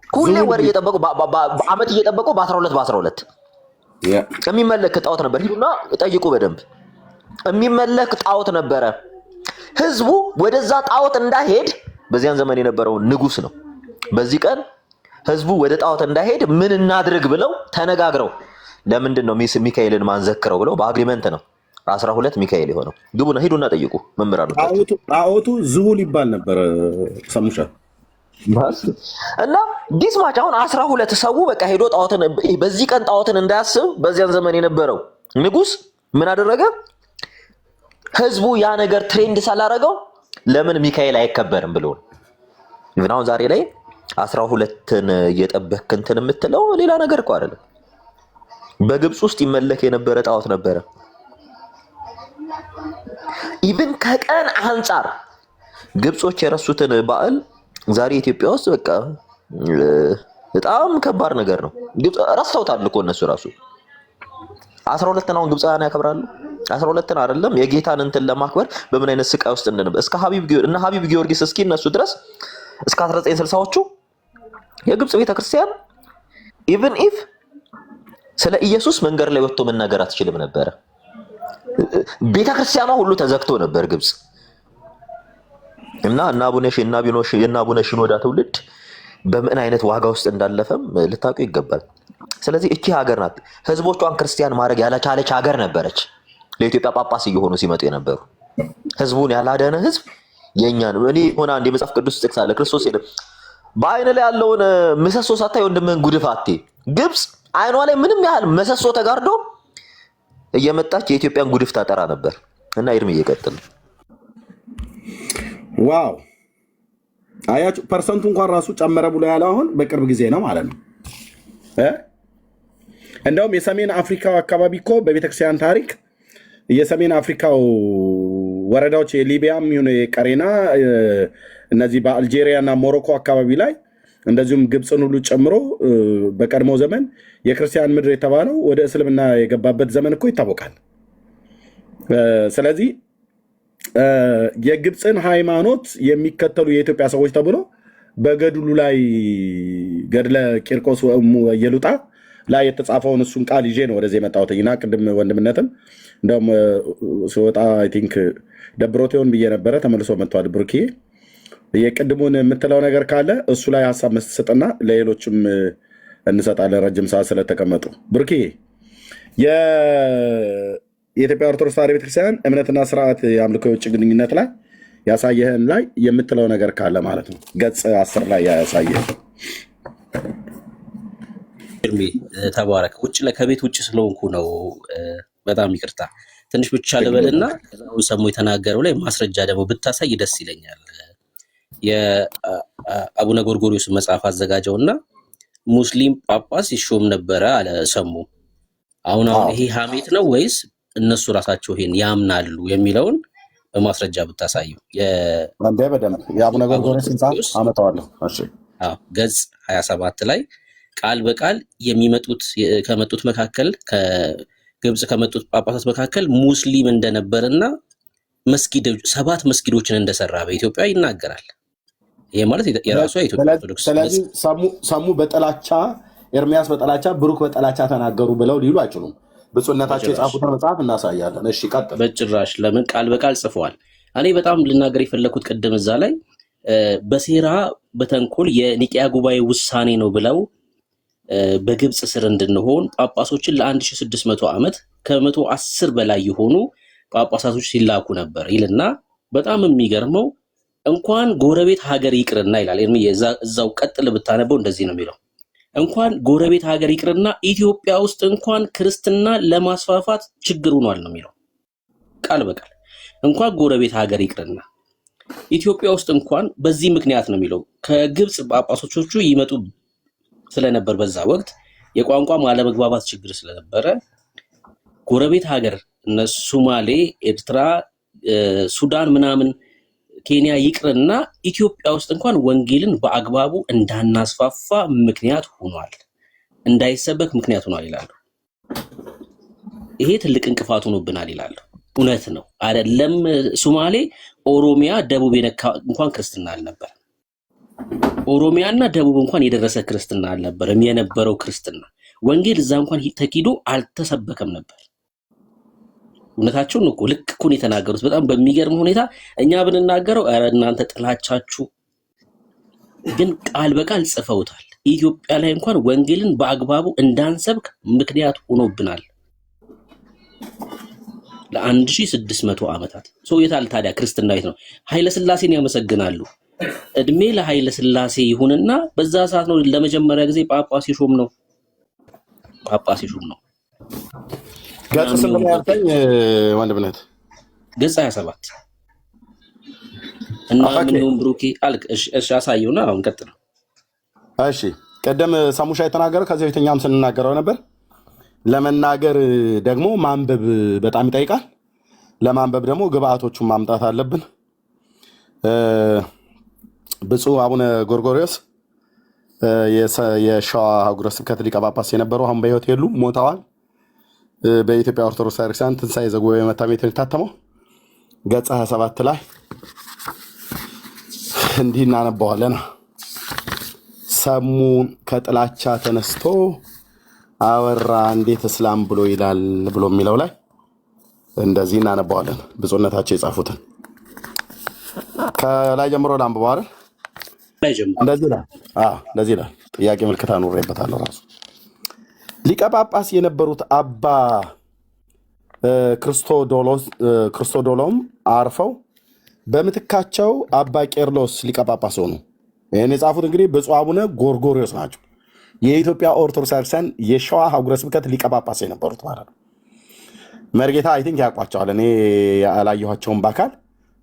ሁሌ ወር እየጠበቁ በአመት እየጠበቁ በ12 የሚመለክ ጣዖት ነበር። ሂዱና ጠይቁ በደንብ የሚመለክ ጣዖት ነበረ። ህዝቡ ወደዛ ጣዖት እንዳይሄድ በዚያን ዘመን የነበረው ንጉስ ነው በዚህ ቀን ህዝቡ ወደ ጣዖት እንዳይሄድ ምን እናድርግ ብለው ተነጋግረው ለምንድን ነው ሚካኤልን ማንዘክረው ብለው በአግሪመንት ነው 12 ሚካኤል የሆነው። ግቡና ሂዱና ጠይቁ መምህራኑ። ጣዖቱ ዝሁል ይባል ነበር ሰሙሻ እና ዲስማች አሁን 12 ሰው በቃ ሄዶ ጣዖትን በዚህ ቀን ጣዖትን እንዳያስብ በዚያን ዘመን የነበረው ንጉስ ምን አደረገ? ህዝቡ ያ ነገር ትሬንድ ሳላረገው ለምን ሚካኤል አይከበርም ብሎ ነው። አሁን ዛሬ ላይ 12ን እየጠበክ እንትን የምትለው ሌላ ነገር እኮ አይደለም። በግብጽ ውስጥ ይመለክ የነበረ ጣዖት ነበረ። ኢቭን ከቀን አንፃር ግብጾች የረሱትን በዓል ዛሬ ኢትዮጵያ ውስጥ በቃ በጣም ከባድ ነገር ነው። ግብጽ ረስተውታል እኮ እነሱ ራሱ 12ን አሁን ግብጻውያን ያከብራሉ። 12ን አይደለም የጌታን እንትን ለማክበር በምን አይነት ስቃይ ውስጥ እንደነበር እስከ ሀቢብ ጊዮርጊስ እስኪ እነሱ ድረስ እስከ 1960ዎቹ የግብጽ ቤተክርስቲያን ኢቭን ኢፍ ስለ ኢየሱስ መንገድ ላይ ወጥቶ መናገር አትችልም ነበር። ቤተክርስቲያኗ ሁሉ ተዘግቶ ነበር ግብጽ። እና አቡነ ሽኖዳ ትውልድ በምን አይነት ዋጋ ውስጥ እንዳለፈም ልታውቁ ይገባል። ስለዚህ እቺ ሀገር ናት ህዝቦቿን ክርስቲያን ማድረግ ያለቻለች ሀገር ነበረች። ለኢትዮጵያ ጳጳስ እየሆኑ ሲመጡ የነበሩ ህዝቡን ያላደነ ህዝብ የኛን እኔ ሆነ አንድ የመጽሐፍ ቅዱስ ጥቅስ አለ። ክርስቶስ ሄደ በአይን ላይ ያለውን ምሰሶ ሳታይ ወንድምህን ጉድፍ አትይ። ግብጽ አይኗ ላይ ምንም ያህል መሰሶ ተጋርዶ እየመጣች የኢትዮጵያን ጉድፍ ታጠራ ነበር። እና ይርም እየቀጥል ዋው አያችሁ፣ ፐርሰንቱ እንኳን ራሱ ጨመረ ብሎ ያለው አሁን በቅርብ ጊዜ ነው ማለት ነው። እንደውም የሰሜን አፍሪካው አካባቢ እኮ በቤተክርስቲያን ታሪክ የሰሜን አፍሪካው ወረዳዎች የሊቢያም ይሁን የቀሬና እነዚህ በአልጄሪያ እና ሞሮኮ አካባቢ ላይ እንደዚሁም ግብፅን ሁሉ ጨምሮ በቀድሞ ዘመን የክርስቲያን ምድር የተባለው ወደ እስልምና የገባበት ዘመን እኮ ይታወቃል። ስለዚህ የግብፅን ሃይማኖት የሚከተሉ የኢትዮጵያ ሰዎች ተብሎ በገድሉ ላይ ገድለ ቂርቆስ ኢየሉጣ ላይ የተጻፈውን እሱን ቃል ይዤ ነው ወደዚህ የመጣሁት እና ቅድም ወንድምነትም እንደውም ስወጣ አይ ቲንክ ደብሮቴውን ብዬ ነበረ። ተመልሶ መጥቷል። ብሩኬ የቅድሙን የምትለው ነገር ካለ እሱ ላይ ሀሳብ መስጠትና ለሌሎችም እንሰጣለን ረጅም ሰዓት ስለተቀመጡ። ብሩኬ የኢትዮጵያ ኦርቶዶክስ ተዋሕዶ ቤተክርስቲያን እምነትና ስርዓት የአምልኮ የውጭ ግንኙነት ላይ ያሳየህን ላይ የምትለው ነገር ካለ ማለት ነው። ገጽ 10 ላይ ያሳየህ። ተባረክ። ከቤት ውጭ ስለሆንኩ ነው። በጣም ይቅርታ። ትንሽ ብቻ ልበልና አሁን ሰሞ የተናገረው ላይ ማስረጃ ደግሞ ብታሳይ ደስ ይለኛል። የአቡነ ጎርጎርዮስ መጽሐፍ አዘጋጀውና ሙስሊም ጳጳስ ይሾም ነበረ አለ ሰሙ። አሁን ይሄ ሀሜት ነው ወይስ እነሱ ራሳቸው ይሄን ያምናሉ የሚለውን በማስረጃ ብታሳዩ። የአቡነ ጎርጎርዮስ መጽሐፍ አመጣዋለሁ። እሺ ገጽ 27 ላይ ቃል በቃል ከመጡት መካከል ከግብጽ ከመጡት ጳጳሳት መካከል ሙስሊም እንደነበርና 7 መስጊዶችን እንደሰራ በኢትዮጵያ ይናገራል። ይሄ ማለት የራሱ የኢትዮጵያ ኦርቶዶክስ። ስለዚህ ሰሙ በጥላቻ ኤርሚያስ በጥላቻ ብሩክ በጥላቻ ተናገሩ ብለው ሊሉ አይችሉም። ብፁዕነታቸው የጻፉትን መጽሐፍ እናሳያለን። እሺ ቀጥል። በጭራሽ። ለምን ቃል በቃል ጽፈዋል። እኔ በጣም ልናገር የፈለኩት ቅድም እዛ ላይ በሴራ በተንኮል የኒቂያ ጉባኤ ውሳኔ ነው ብለው በግብጽ ስር እንድንሆን ጳጳሶችን ለ1600 ዓመት ከ110 በላይ የሆኑ ጳጳሳቶች ሲላኩ ነበር ይልና በጣም የሚገርመው እንኳን ጎረቤት ሀገር ይቅርና ይላል። እዛው ቀጥል ብታነበው እንደዚህ ነው የሚለው። እንኳን ጎረቤት ሀገር ይቅርና ኢትዮጵያ ውስጥ እንኳን ክርስትና ለማስፋፋት ችግር ሆኗል ነው የሚለው ቃል በቃል። እንኳን ጎረቤት ሀገር ይቅርና ኢትዮጵያ ውስጥ እንኳን በዚህ ምክንያት ነው የሚለው። ከግብጽ ጳጳሶቹ ይመጡ ስለነበር በዛ ወቅት የቋንቋ አለመግባባት ችግር ስለነበረ ጎረቤት ሀገር እነ ሶማሌ፣ ኤርትራ፣ ሱዳን ምናምን ኬንያ ይቅርና ኢትዮጵያ ውስጥ እንኳን ወንጌልን በአግባቡ እንዳናስፋፋ ምክንያት ሆኗል፣ እንዳይሰበክ ምክንያት ሆኗል ይላሉ። ይሄ ትልቅ እንቅፋት ሆኖብናል ይላሉ። እውነት ነው አይደለም? ሶማሌ፣ ኦሮሚያ፣ ደቡብ የነካ እንኳን ክርስትና አልነበረም። ኦሮሚያና ደቡብ እንኳን የደረሰ ክርስትና አልነበረም። የነበረው ክርስትና ወንጌል እዛ እንኳን ተኪዶ አልተሰበከም ነበር። እውነታቸውን እኮ ልክ እኮ ነው የተናገሩት። በጣም በሚገርም ሁኔታ እኛ ብንናገረው ኧረ እናንተ ጥላቻችሁ፣ ግን ቃል በቃል ጽፈውታል። ኢትዮጵያ ላይ እንኳን ወንጌልን በአግባቡ እንዳንሰብክ ምክንያት ሆኖብናል ለ1600 ዓመታት። የታል ታዲያ ክርስትና የት ነው? ኃይለ ሥላሴን ያመሰግናሉ። እድሜ ለኃይለ ሥላሴ ይሁንና በዛ ሰዓት ነው ለመጀመሪያ ጊዜ ጳጳስ ይሾም ነው። ገጽ ስንት ነው ያልከኝ ወንድምነት? ገጽ 27 እና ምንም ብሩኬ አልክ። እሺ አሳየውና አሁን ቀጥል። እሺ ቀደም ሳሙሻ የተናገረው ከዚህ በፊትኛም ስንናገረው ነበር። ለመናገር ደግሞ ማንበብ በጣም ይጠይቃል። ለማንበብ ደግሞ ግብአቶቹን ማምጣት አለብን። ብፁዕ አቡነ ጎርጎርዮስ የሸዋ ሀገረ ስብከት ሊቀ ጳጳስ የነበሩ አሁን በሕይወት የሉም፣ ሞተዋል። በኢትዮጵያ ኦርቶዶክስ ቤተክርስቲያን ትንሣኤ ዘጉባኤ መታተም የታተመው ገጽ 27 ላይ እንዲህ እናነባዋለን። ሰሙ ከጥላቻ ተነስቶ አወራ እንዴት እስላም ብሎ ይላል ብሎ የሚለው ላይ እንደዚህ እናነባዋለን። ብፁዕነታቸው የጻፉትን ከላይ ጀምሮ ላንብበው አይደል? እንደዚህ ይላል። ጥያቄ ምልክት አኑሬበታለሁ። ራሱ ሊቀ ጳጳስ የነበሩት አባ ክርስቶዶሎም አርፈው በምትካቸው አባ ቄርሎስ ሊቀ ጳጳስ ሆኑ። ይህን የጻፉት እንግዲህ ብፁዕ አቡነ ጎርጎርዮስ ናቸው። የኢትዮጵያ ኦርቶዶክስ ቤተክርስቲያን የሸዋ ሀገረ ስብከት ሊቀ ጳጳስ የነበሩት ማለት ነው። መርጌታ አይ ቲንክ ያውቋቸዋል። እኔ ያላየኋቸውን በአካል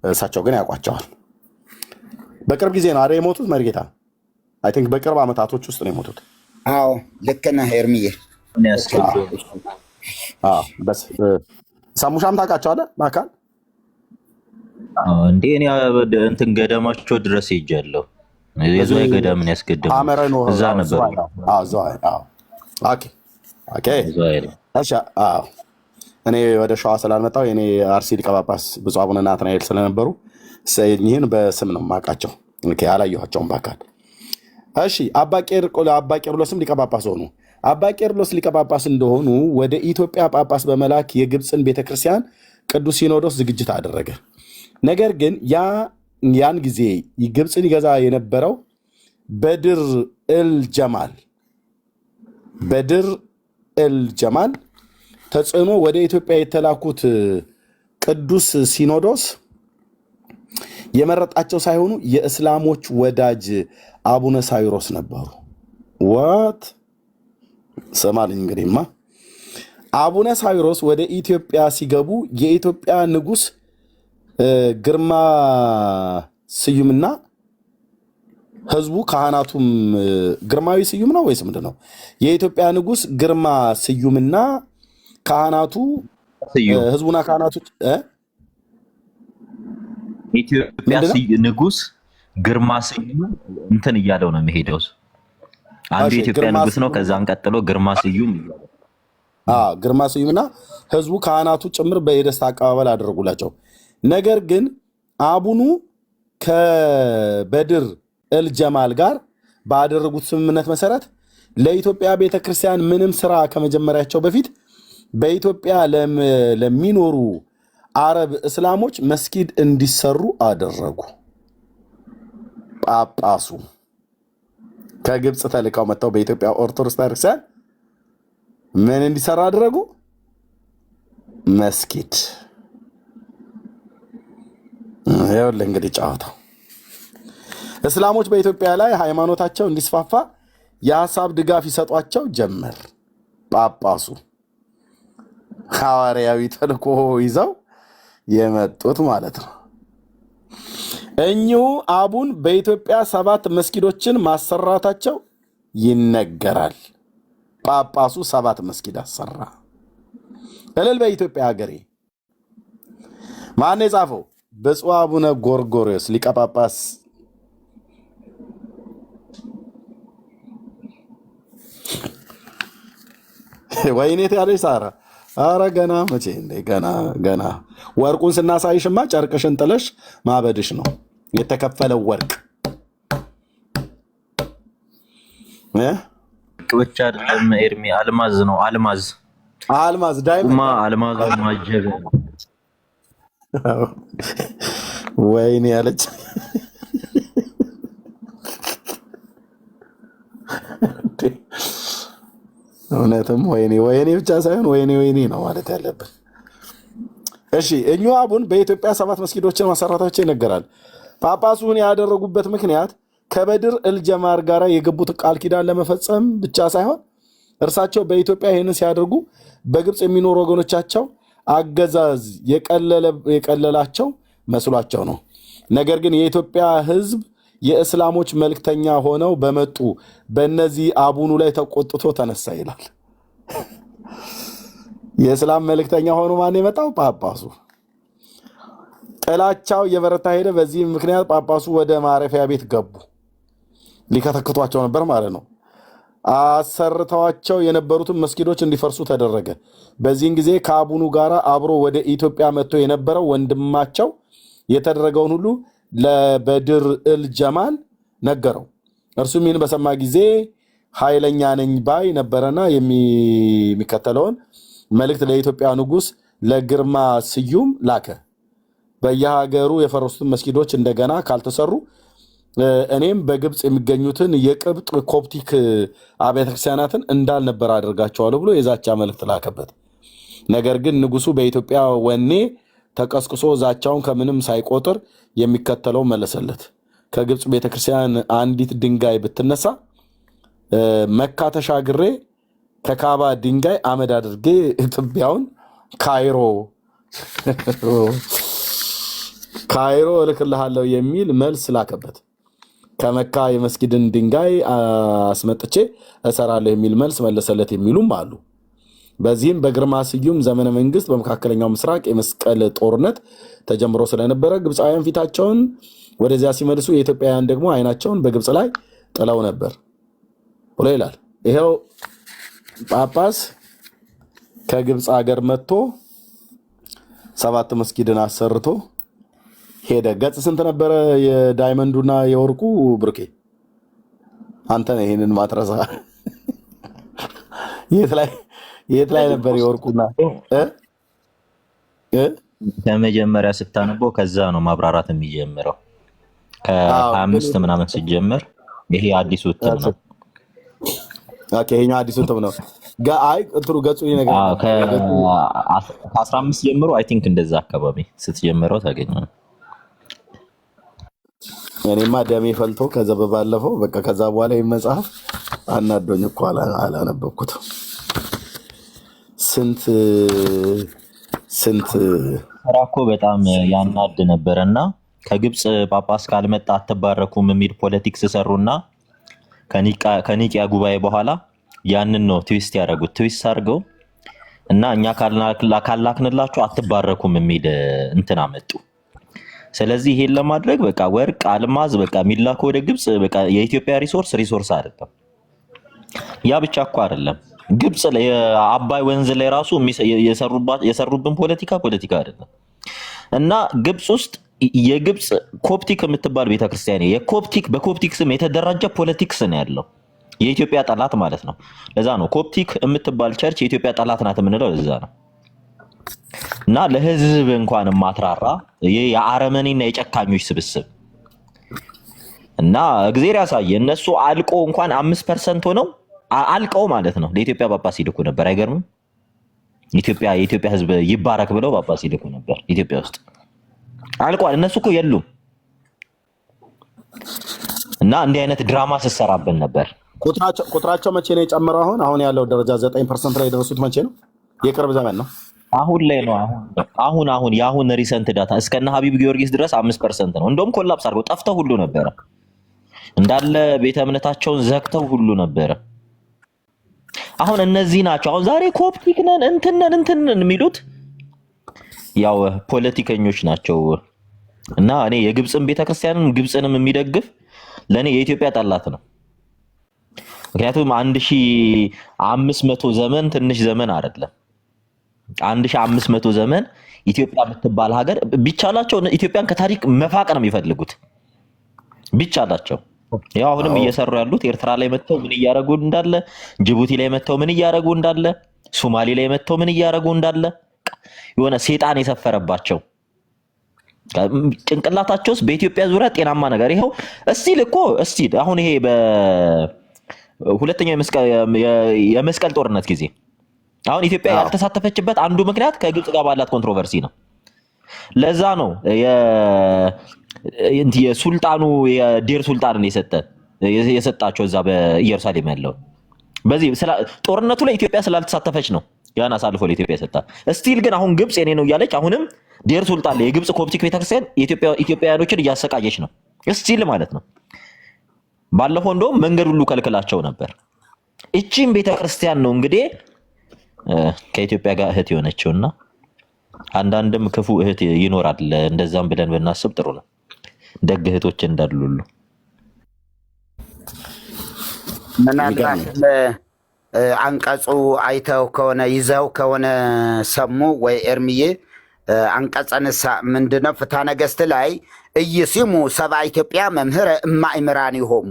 እሳቸው ግን ያውቋቸዋል። በቅርብ ጊዜ ነው አይደል የሞቱት? መርጌታ አይ ቲንክ በቅርብ ዓመታቶች ውስጥ ነው የሞቱት። አዎ ልክ ነህ ኤርሚዬ። ሳሙሻም ታውቃቸዋለህ በአካል? እንዴ እኔ እንትን ገዳማቸው ድረስ ሄጃለሁ። የዝዋይ ገዳምን ያስገደሙ እዛ ነበር። እኔ ወደ ሸዋ ስላልመጣሁ የኔ አርሲ ሊቀ ጳጳስ ብፁዕ አቡነ ናትናኤል ስለነበሩ ይህን በስም ነው የማውቃቸው፣ አላየኋቸውም በአካል። እሺ አባ ቄርሎስም ሊቀ ጳጳስ ሆኑ። አባ ቄርሎስ ሊቀ ጳጳስ እንደሆኑ ወደ ኢትዮጵያ ጳጳስ በመላክ የግብፅን ቤተክርስቲያን ቅዱስ ሲኖዶስ ዝግጅት አደረገ። ነገር ግን ያን ጊዜ ግብፅን ይገዛ የነበረው በድር ኤል ጀማል ተጽዕኖ ወደ ኢትዮጵያ የተላኩት ቅዱስ ሲኖዶስ የመረጣቸው ሳይሆኑ የእስላሞች ወዳጅ አቡነ ሳዊሮስ ነበሩ። ዋት ሰማልኝ እንግዲህማ። አቡነ ሳዊሮስ ወደ ኢትዮጵያ ሲገቡ የኢትዮጵያ ንጉሥ ግርማ ስዩምና ህዝቡ ካህናቱም ግርማዊ ስዩም ነው ወይስ ምንድን ነው? የኢትዮጵያ ንጉሥ ግርማ ስዩምና ካህናቱ ህዝቡና ካህናቱ ኢትዮጵያ ንጉሥ ግርማ ስዩም እንትን እያለው ነው የሚሄደው። አንዱ የኢትዮጵያ ንጉሥ ነው። ከዛም ቀጥሎ ግርማ ስዩም ግርማ ስዩምና ህዝቡ ካህናቱ ጭምር በደስታ አቀባበል አደረጉላቸው። ነገር ግን አቡኑ ከበድር ኤልጀማል ጋር ባደረጉት ስምምነት መሰረት ለኢትዮጵያ ቤተክርስቲያን ምንም ስራ ከመጀመሪያቸው በፊት በኢትዮጵያ ለሚኖሩ አረብ እስላሞች መስጊድ እንዲሰሩ አደረጉ። ጳጳሱ ከግብፅ ተልከው መጥተው በኢትዮጵያ ኦርቶዶክስ ቤተክርስቲያን ምን እንዲሰራ አደረጉ? መስጊድ። ይኸውልህ እንግዲህ ጨዋታው እስላሞች በኢትዮጵያ ላይ ሃይማኖታቸው እንዲስፋፋ የሀሳብ ድጋፍ ይሰጧቸው ጀመር። ጳጳሱ ሐዋርያዊ ተልእኮ ይዘው የመጡት ማለት ነው። እኚሁ አቡን በኢትዮጵያ 7 መስጊዶችን ማሰራታቸው ይነገራል። ጳጳሱ 7 መስጊድ አሰራ። እልል በኢትዮጵያ ሀገሬ። ማን የጻፈው? ብፁዕ አቡነ ጎርጎርዮስ ሊቀ ጳጳስ። ወይኔ ያለች ሳራ። አረ ገና መቼ እንዴ? ገና ወርቁን ስናሳይሽማ ጨርቅሽን ጥለሽ ማበድሽ ነው። የተከፈለው ወርቅ ብቻ አይደለም ኤርሚ፣ አልማዝ ነው። አልማዝ ዳይመንድ አልማዝ ማጀበ። ወይኔ ያለች እውነትም ወይኔ ብቻ ሳይሆን ወይኔ ነው ማለት ያለብን። እሺ እኚሁ አቡን በኢትዮጵያ 7 መስጊዶችን ማሰራታቸው ይነገራል። ጳጳሱን ያደረጉበት ምክንያት ከበድር እልጀማር ጋር የገቡት ቃል ኪዳን ለመፈጸም ብቻ ሳይሆን እርሳቸው በኢትዮጵያ ይህንን ሲያደርጉ በግብፅ የሚኖሩ ወገኖቻቸው አገዛዝ የቀለላቸው መስሏቸው ነው። ነገር ግን የኢትዮጵያ ሕዝብ የእስላሞች መልክተኛ ሆነው በመጡ በእነዚህ አቡኑ ላይ ተቆጥቶ ተነሳ ይላል። የእስላም መልክተኛ ሆኖ ማን የመጣው? ጳጳሱ። ጥላቻው የበረታ ሄደ። በዚህ ምክንያት ጳጳሱ ወደ ማረፊያ ቤት ገቡ። ሊከተክቷቸው ነበር ማለት ነው። አሰርተዋቸው የነበሩትን መስጊዶች እንዲፈርሱ ተደረገ። በዚህን ጊዜ ከአቡኑ ጋር አብሮ ወደ ኢትዮጵያ መጥቶ የነበረው ወንድማቸው የተደረገውን ሁሉ ለበድር እልጀማል ነገረው። እርሱም ይህን በሰማ ጊዜ ኃይለኛ ነኝ ባይ ነበረና የሚከተለውን መልእክት ለኢትዮጵያ ንጉሥ ለግርማ ስዩም ላከ። በየሀገሩ የፈረሱትን መስጊዶች እንደገና ካልተሰሩ እኔም በግብፅ የሚገኙትን የቅብጥ ኮፕቲክ አብያተ ክርስቲያናትን እንዳልነበር አድርጋቸዋለሁ ብሎ የዛቻ መልእክት ላከበት። ነገር ግን ንጉሱ በኢትዮጵያ ወኔ ተቀስቅሶ ዛቻውን ከምንም ሳይቆጥር የሚከተለው መለሰለት። ከግብፅ ቤተክርስቲያን አንዲት ድንጋይ ብትነሳ መካ ተሻግሬ ከካባ ድንጋይ አመድ አድርጌ ትቢያውን ካይሮ እልክልሃለሁ የሚል መልስ ላከበት። ከመካ የመስጊድን ድንጋይ አስመጥቼ እሰራለሁ የሚል መልስ መለሰለት የሚሉም አሉ። በዚህም በግርማ ስዩም ዘመነ መንግስት በመካከለኛው ምስራቅ የመስቀል ጦርነት ተጀምሮ ስለነበረ ግብፃውያን ፊታቸውን ወደዚያ ሲመልሱ የኢትዮጵያውያን ደግሞ አይናቸውን በግብፅ ላይ ጥለው ነበር ብሎ ይላል። ይሄው ጳጳስ ከግብፅ ሀገር መጥቶ 7 መስጊድን አሰርቶ ሄደ። ገጽ ስንት ነበረ የዳይመንዱና የወርቁ? ብርኬ አንተ ነህ ይሄንን ማትረሳ። የት ላይ ነበር የወርቁና? ከመጀመሪያ ስታነበው ከዛ ነው ማብራራት የሚጀምረው። ከ25 ምናምን ሲጀምር ይሄ አዲሱ እትም ነው። ኦኬ ይሄኛው አዲሱ እትም ነው። አይ እንትሩ ገጹ ነገር ከ15 ጀምሮ አይ ቲንክ እንደዛ አካባቢ ስትጀምረው ታገኛለህ። እኔማ ደሜ ፈልቶ ከዛ በባለፈው በቃ ከዛ በኋላ መጽሐፍ አናዶኝ እኮ አላነበብኩትም። ስንት ስራ እኮ በጣም ያናድ ነበረና ከግብፅ ጳጳስ ካልመጣ አትባረኩም የሚል ፖለቲክስ ሰሩና ከኒቂያ ጉባኤ በኋላ ያንን ነው ትዊስት ያደረጉት። ትዊስት አድርገው እና እኛ ካላክንላችሁ አትባረኩም የሚል እንትን አመጡ። ስለዚህ ይሄን ለማድረግ በቃ ወርቅ አልማዝ በቃ ሚላክ ወደ ግብፅ በቃ የኢትዮጵያ ሪሶርስ አይደለም። ያ ብቻ እኮ አይደለም። ግብፅ ላይ አባይ ወንዝ ላይ ራሱ የሰሩብን ፖለቲካ አይደለም። እና ግብፅ ውስጥ የግብፅ ኮፕቲክ የምትባል ቤተክርስቲያን በኮፕቲክ ስም የተደራጀ ፖለቲክስ ነው ያለው። የኢትዮጵያ ጠላት ማለት ነው። ለዛ ነው ኮፕቲክ የምትባል ቸርች የኢትዮጵያ ጠላት ናት የምንለው ለዛ ነው። እና ለህዝብ እንኳን ማትራራ የአረመኔና የጨካኞች ስብስብ እና እግዚአብሔር ያሳየ እነሱ አልቆ እንኳን 5% ሆነው አልቀው ማለት ነው ለኢትዮጵያ ጳጳስ ይልኩ ነበር። አይገርምም? የኢትዮጵያ ህዝብ ይባረክ ብለው ጳጳስ ይልኩ ነበር። ኢትዮጵያ ውስጥ አልቋል። እነሱ እኮ የሉም። እና እንዲህ አይነት ድራማ ሲሰራብን ነበር። ቁጥራቸው መቼ ነው የጨመረው? አሁን ያለው ደረጃ 9% ላይ የደረሱት መቼ ነው? የቅርብ ዘመን ነው። አሁን ላይ ነው። አሁን የአሁን ሪሰንት ዳታ እስከነ ሀቢብ ጊዮርጊስ ድረስ 5% ነው። እንደውም ኮላፕስ አድርገው ጠፍተው ሁሉ ነበረ። እንዳለ ቤተ እምነታቸውን ዘግተው ሁሉ ነበረ። አሁን እነዚህ ናቸው አሁን ዛሬ ኮፕቲክ ነን እንትን የሚሉት ያው ፖለቲከኞች ናቸው። እና እኔ የግብፅን ቤተክርስቲያንን ግብፅንም የሚደግፍ ለኔ የኢትዮጵያ ጠላት ነው። ምክንያቱም 1500 ዘመን ትንሽ ዘመን አይደለም። 1500 ዘመን ኢትዮጵያ የምትባል ሀገር ቢቻላቸው ኢትዮጵያን ከታሪክ መፋቅ ነው የሚፈልጉት ቢቻላቸው። ያው አሁንም እየሰሩ ያሉት ኤርትራ ላይ መተው ምን እያደረጉ እንዳለ፣ ጅቡቲ ላይ መተው ምን እያደረጉ እንዳለ፣ ሶማሌ ላይ መተው ምን እያደረጉ እንዳለ የሆነ ሴጣን የሰፈረባቸው ጭንቅላታቸውስ በኢትዮጵያ ዙሪያ ጤናማ ነገር ይሄው እስቲ አሁን ይሄ በሁለተኛው የመስቀል ጦርነት ጊዜ አሁን ኢትዮጵያ ያልተሳተፈችበት አንዱ ምክንያት ከግብጽ ጋር ባላት ኮንትሮቨርሲ ነው። ለዛ ነው የሱልጣኑ የዴር ሱልጣንን የሰጣቸው እዛ በኢየሩሳሌም ያለው በዚህ ጦርነቱ ላይ ኢትዮጵያ ስላልተሳተፈች ነው ያን አሳልፎ ለኢትዮጵያ ሰጣ። እስቲል ግን አሁን ግብጽ የኔ ነው እያለች አሁንም ዴር ሱልጣን ላይ የግብጽ ኮፕቲክ ቤተክርስቲያን ኢትዮጵያውያኖችን እያሰቃየች ነው እስቲል ማለት ነው። ባለፈው እንደውም መንገድ ሁሉ ከልክላቸው ነበር። እቺን ቤተክርስቲያን ነው እንግዲህ ከኢትዮጵያ ጋር እህት የሆነችውና አንዳንድም ክፉ እህት ይኖራል። እንደዛም ብለን ብናስብ ጥሩ ነው። ደግ እህቶች እንዳሉ ሁሉ ምናልባት አንቀጹ አይተው ከሆነ ይዘው ከሆነ ሰሙ ወይ ኤርሚዬ አንቀጸንሳ ምንድነው? ፍትሐ ነገሥት ላይ እይሲሙ ሰብአ ኢትዮጵያ መምህረ እማእምራን ይሆሙ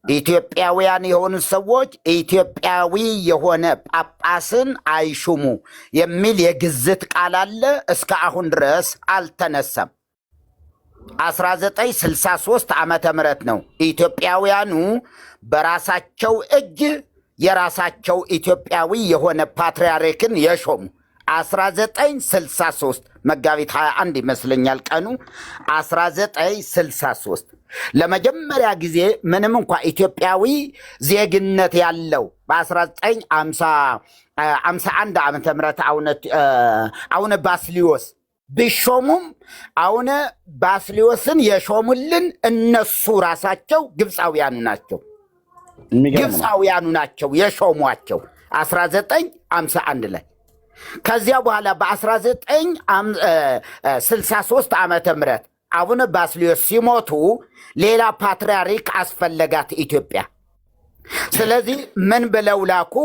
ኢትዮጵያውያን የሆኑ ሰዎች ኢትዮጵያዊ የሆነ ጳጳስን አይሹሙ የሚል የግዝት ቃል አለ። እስከ አሁን ድረስ አልተነሳም። 1963 ዓመተ ምህረት ነው ኢትዮጵያውያኑ በራሳቸው እጅ የራሳቸው ኢትዮጵያዊ የሆነ ፓትርያርክን የሾሙ። 1963 መጋቢት 21 ይመስለኛል ቀኑ 1963 ለመጀመሪያ ጊዜ ምንም እንኳ ኢትዮጵያዊ ዜግነት ያለው በ1951 ዓመተ ምህረት አቡነ ባስልዮስ ቢሾሙም አቡነ ባስልዮስን የሾሙልን እነሱ ራሳቸው ግብፃውያኑ ናቸው የሾሟቸው 1951 ላይ። ከዚያ በኋላ በ1963 ዓመተ ምህረት አቡነ ባስልዮስ ሲሞቱ ሌላ ፓትርያርክ አስፈለጋት ኢትዮጵያ። ስለዚህ ምን ብለው ላኩ?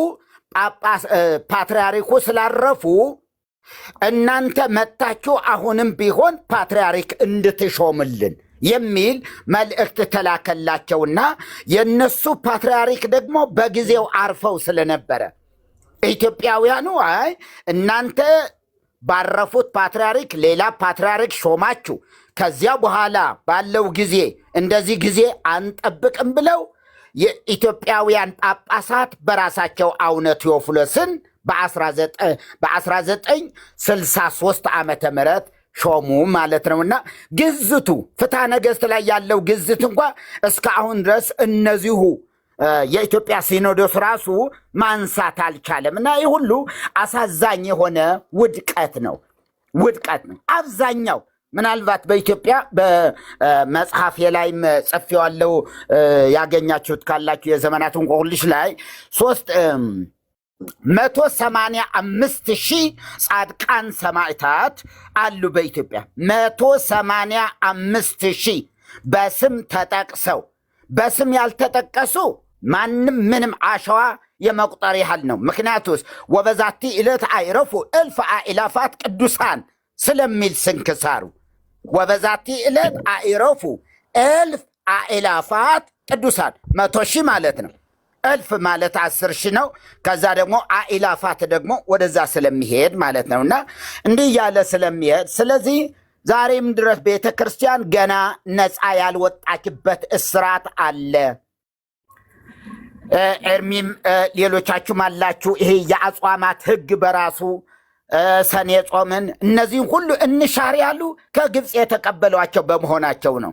ፓትርያርኩ ስላረፉ እናንተ መጣችሁ አሁንም ቢሆን ፓትርያርክ እንድትሾምልን የሚል መልእክት ተላከላቸውና የነሱ ፓትርያርክ ደግሞ በጊዜው አርፈው ስለነበረ ኢትዮጵያውያኑ አይ እናንተ ባረፉት ፓትርያርክ ሌላ ፓትርያርክ ሾማችሁ ከዚያ በኋላ ባለው ጊዜ እንደዚህ ጊዜ አንጠብቅም ብለው የኢትዮጵያውያን ጳጳሳት በራሳቸው አቡነ ቴዎፍሎስን በ1963 ዓመተ ምህረት ሾሙ ማለት ነውና ግዝቱ ፍትሐ ነገሥት ላይ ያለው ግዝት እንኳ እስከ አሁን ድረስ እነዚሁ የኢትዮጵያ ሲኖዶስ ራሱ ማንሳት አልቻለም። እና ይህ ሁሉ አሳዛኝ የሆነ ውድቀት ነው። አብዛኛው ምናልባት በኢትዮጵያ በመጽሐፍ የላይም ጽፌዋለሁ ያገኛችሁት ካላችሁ የዘመናት እንቆቅልሽ ላይ 185,000 ጻድቃን ሰማዕታት አሉ በኢትዮጵያ 185,000 በስም ተጠቅሰው በስም ያልተጠቀሱ ማንም ምንም አሸዋ የመቁጠር ያህል ነው። ምክንያቱስ ወበዛቲ ዕለት አይረፉ እልፍ አእላፋት ቅዱሳን ስለሚል ስንክሳሩ ወበዛቲ ዕለት አይረፉ እልፍ አእላፋት ቅዱሳን 100,000 ማለት ነው። እልፍ ማለት 10,000 ነው። ከዛ ደግሞ አእላፋት ደግሞ ወደዛ ስለሚሄድ ማለት ነውና እንዲህ ያለ ስለሚሄድ ስለዚህ ዛሬም ድረስ ቤተ ክርስቲያን ገና ነፃ ያልወጣችበት እስራት አለ። ኤርሚም ሌሎቻችሁም አላችሁ። ይሄ የአጽዋማት ሕግ በራሱ ሰኔ ጾምን እነዚህም ሁሉ እንሻር ያሉ ከግብፅ የተቀበሏቸው በመሆናቸው ነው።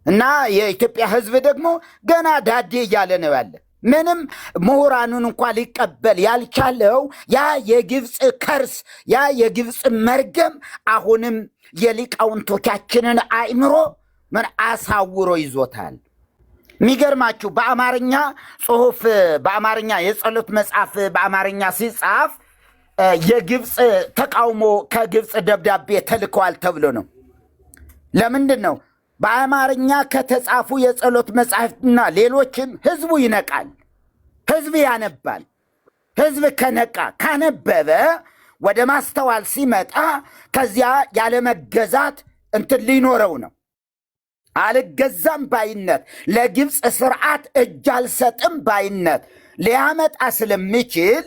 እና የኢትዮጵያ ሕዝብ ደግሞ ገና ዳዴ እያለ ነው ያለ። ምንም ምሁራኑን እንኳን ሊቀበል ያልቻለው ያ የግብፅ ከርስ ያ የግብፅ መርገም አሁንም የሊቃውንቶቻችንን አእምሮ ምን አሳውሮ ይዞታል። የሚገርማችሁ በአማርኛ ጽሁፍ በአማርኛ የጸሎት መጽሐፍ በአማርኛ ሲጻፍ የግብፅ ተቃውሞ ከግብፅ ደብዳቤ ተልከዋል ተብሎ ነው። ለምንድን ነው? በአማርኛ ከተጻፉ የጸሎት መጽሐፍትና ሌሎችም ህዝቡ ይነቃል፣ ህዝብ ያነባል። ህዝብ ከነቃ ካነበበ ወደ ማስተዋል ሲመጣ ከዚያ ያለመገዛት እንትን ሊኖረው ነው። አልገዛም ባይነት፣ ለግብፅ ስርዓት እጅ አልሰጥም ባይነት ሊያመጣ ስለሚችል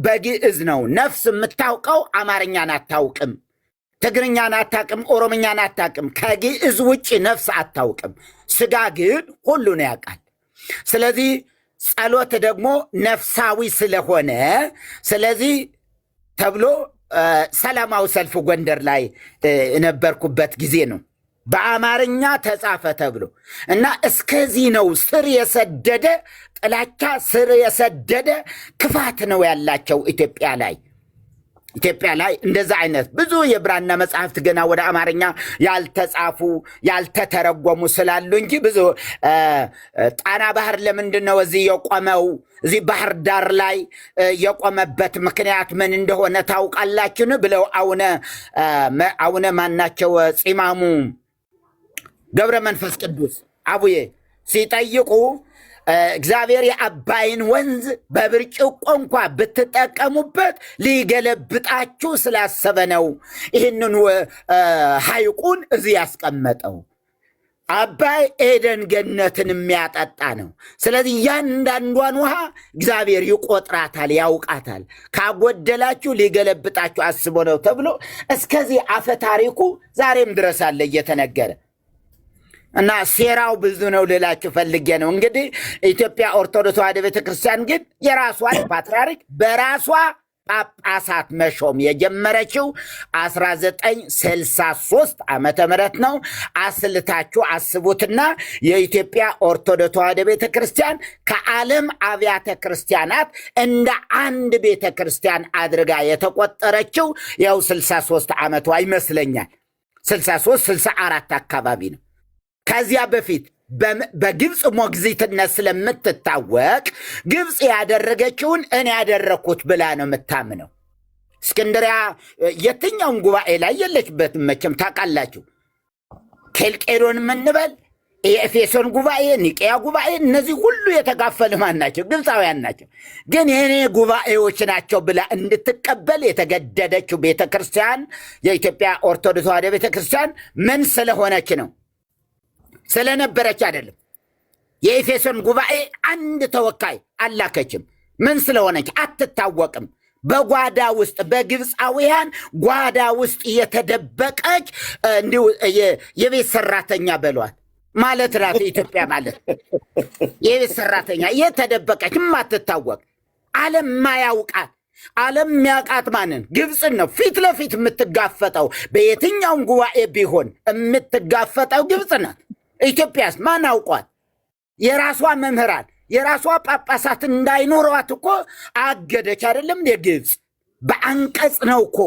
በግዕዝ ነው። ነፍስ የምታውቀው አማርኛን አታውቅም፣ ትግርኛን አታውቅም፣ ኦሮምኛን አታውቅም። ከግዕዝ ውጭ ነፍስ አታውቅም። ስጋ ግን ሁሉን ያውቃል። ስለዚህ ጸሎት ደግሞ ነፍሳዊ ስለሆነ ስለዚህ ተብሎ ሰላማዊ ሰልፍ ጎንደር ላይ የነበርኩበት ጊዜ ነው በአማርኛ ተጻፈ ተብሎ እና እስከዚህ ነው ስር የሰደደ ጥላቻ፣ ስር የሰደደ ክፋት ነው ያላቸው ኢትዮጵያ ላይ እንደዛ አይነት ብዙ የብራና መጽሐፍት ገና ወደ አማርኛ ያልተጻፉ ያልተተረጎሙ ስላሉ እንጂ ብዙ ጣና ባህር ለምንድን ነው እዚህ የቆመው? እዚህ ባህር ዳር ላይ የቆመበት ምክንያት ምን እንደሆነ ታውቃላችሁን? ብለው አቡነ ማናቸው ፂማሙ ገብረ መንፈስ ቅዱስ አቡዬ ሲጠይቁ እግዚአብሔር የአባይን ወንዝ በብርጭቆ እንኳ ብትጠቀሙበት ሊገለብጣችሁ ስላሰበ ነው ይህንን ሐይቁን እዚህ ያስቀመጠው። አባይ ኤደን ገነትን የሚያጠጣ ነው። ስለዚህ እያንዳንዷን ውሃ እግዚአብሔር ይቆጥራታል፣ ያውቃታል። ካጎደላችሁ ሊገለብጣችሁ አስቦ ነው ተብሎ እስከዚህ አፈ ታሪኩ ዛሬም ድረስ አለ እየተነገረ እና ሴራው ብዙ ነው ልላችሁ ፈልጌ ነው። እንግዲህ ኢትዮጵያ ኦርቶዶክስ ተዋሕዶ ቤተክርስቲያን ግን የራሷን ፓትርያርክ በራሷ ጳጳሳት መሾም የጀመረችው 1963 ዓመተ ምህረት ነው። አስልታችሁ አስቡትና የኢትዮጵያ ኦርቶዶክስ ተዋሕዶ ቤተክርስቲያን ከዓለም አብያተ ክርስቲያናት እንደ አንድ ቤተክርስቲያን አድርጋ የተቆጠረችው ያው 63 ዓመቷ ይመስለኛል። 63 64 አካባቢ ነው። ከዚያ በፊት በግብፅ ሞግዚትነት ስለምትታወቅ ግብፅ ያደረገችውን እኔ ያደረግኩት ብላ ነው የምታምነው። እስክንድሪያ የትኛውን ጉባኤ ላይ የለችበትም መቼም ታውቃላችሁ። ኬልቄዶን የምንበል የኤፌሶን ጉባኤ፣ ኒቄያ ጉባኤ፣ እነዚህ ሁሉ የተጋፈሉ ማን ናቸው? ግብፃውያን ናቸው። ግን የኔ ጉባኤዎች ናቸው ብላ እንድትቀበል የተገደደችው ቤተክርስቲያን የኢትዮጵያ ኦርቶዶክስ ተዋሕዶ ቤተክርስቲያን ምን ስለሆነች ነው? ስለነበረች አይደለም። የኤፌሶን ጉባኤ አንድ ተወካይ አላከችም። ምን ስለሆነች? አትታወቅም። በጓዳ ውስጥ በግብፃውያን ጓዳ ውስጥ የተደበቀች እንዲሁ የቤት ሰራተኛ በሏት ማለት ናት። ኢትዮጵያ ማለት የቤት ሰራተኛ የተደበቀች የማትታወቅ ዓለም ማያውቃት። ዓለም የሚያውቃት ማንን? ግብፅን ነው። ፊት ለፊት የምትጋፈጠው በየትኛውም ጉባኤ ቢሆን የምትጋፈጠው ግብፅ ናት። ኢትዮጵያስ ማን አውቋት? የራሷ መምህራን የራሷ ጳጳሳት እንዳይኖሯት እኮ አገደች አይደለም? የግብፅ በአንቀጽ ነው እኮ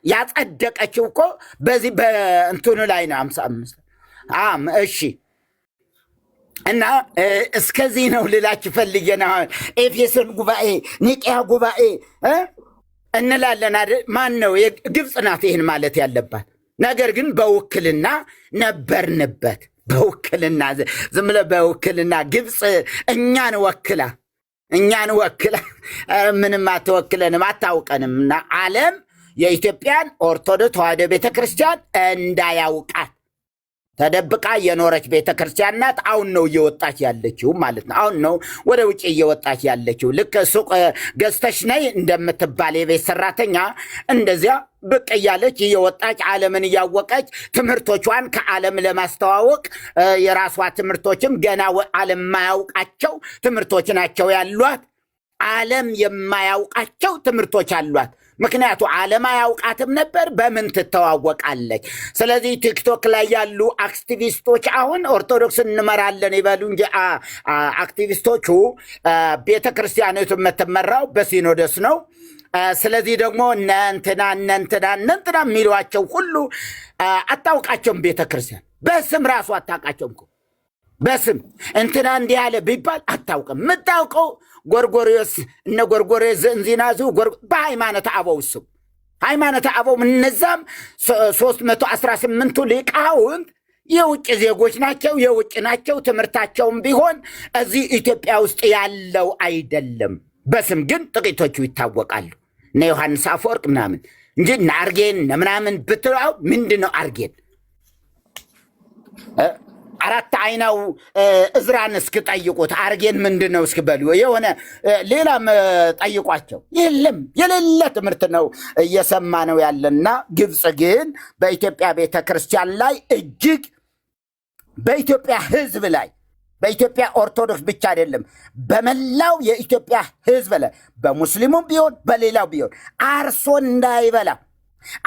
ያጸደቀችው እኮ በዚህ በእንትኑ ላይ ነው 55 እሺ። እና እስከዚህ ነው ልላችሁ ፈልጌ ነው። ኤፌሶን ጉባኤ፣ ኒቄያ ጉባኤ እንላለን አይደል? ማን ነው? ግብፅ ናት ይህን ማለት ያለባት። ነገር ግን በውክልና ነበርንበት። በውክልና ዝም ብለህ በውክልና ግብፅ እኛን ወክላ ምንም አትወክለንም፣ አታውቀንም። እና ዓለም የኢትዮጵያን ኦርቶዶክስ ተዋሕዶ ቤተክርስቲያን እንዳያውቃት ተደብቃ የኖረች ቤተክርስቲያን ናት። አሁን ነው እየወጣች ያለችው ማለት ነው። አሁን ነው ወደ ውጭ እየወጣች ያለችው። ልክ ሱቅ ገዝተሽ ነይ እንደምትባል የቤት ሰራተኛ እንደዚያ ብቅ እያለች እየወጣች ዓለምን እያወቀች ትምህርቶቿን ከዓለም ለማስተዋወቅ የራሷ ትምህርቶችም ገና ዓለም የማያውቃቸው ትምህርቶች ናቸው ያሏት። ዓለም የማያውቃቸው ትምህርቶች አሏት። ምክንያቱ ዓለም አያውቃትም ነበር። በምን ትተዋወቃለች? ስለዚህ ቲክቶክ ላይ ያሉ አክቲቪስቶች አሁን ኦርቶዶክስ እንመራለን ይበሉ እንጂ አክቲቪስቶቹ ቤተ ክርስቲያኒቱ የምትመራው በሲኖዶስ ነው። ስለዚህ ደግሞ እነንትና የሚሏቸው ሁሉ አታውቃቸውም። ቤተ ክርስቲያን በስም ራሱ አታውቃቸውም። በስም እንትና እንዲህ ያለ ቢባል አታውቅም። የምታውቀው ጎርጎሪዎስ እነ ጎርጎሪዎስ እንዚናዙ በሃይማኖተ አበው ስም ሃይማኖተ አበው እነዛም 318ቱ ሊቃውንት የውጭ ዜጎች ናቸው፣ የውጭ ናቸው። ትምህርታቸውም ቢሆን እዚህ ኢትዮጵያ ውስጥ ያለው አይደለም። በስም ግን ጥቂቶቹ ይታወቃሉ። እነ ዮሐንስ አፈወርቅ ምናምን እንጂ እነ አርጌን ምናምን ብትለው ምንድን ነው አርጌን? አራት አይናው እዝራን እስክጠይቁት አርጌን ምንድን ነው እስክበሉ የሆነ ሌላም ጠይቋቸው። የለም የሌለ ትምህርት ነው እየሰማ ነው ያለና ግብፅ ግን በኢትዮጵያ ቤተ ክርስቲያን ላይ እጅግ በኢትዮጵያ ሕዝብ ላይ በኢትዮጵያ ኦርቶዶክስ ብቻ አይደለም፣ በመላው የኢትዮጵያ ሕዝብ ላይ በሙስሊሙም ቢሆን በሌላው ቢሆን አርሶ እንዳይበላ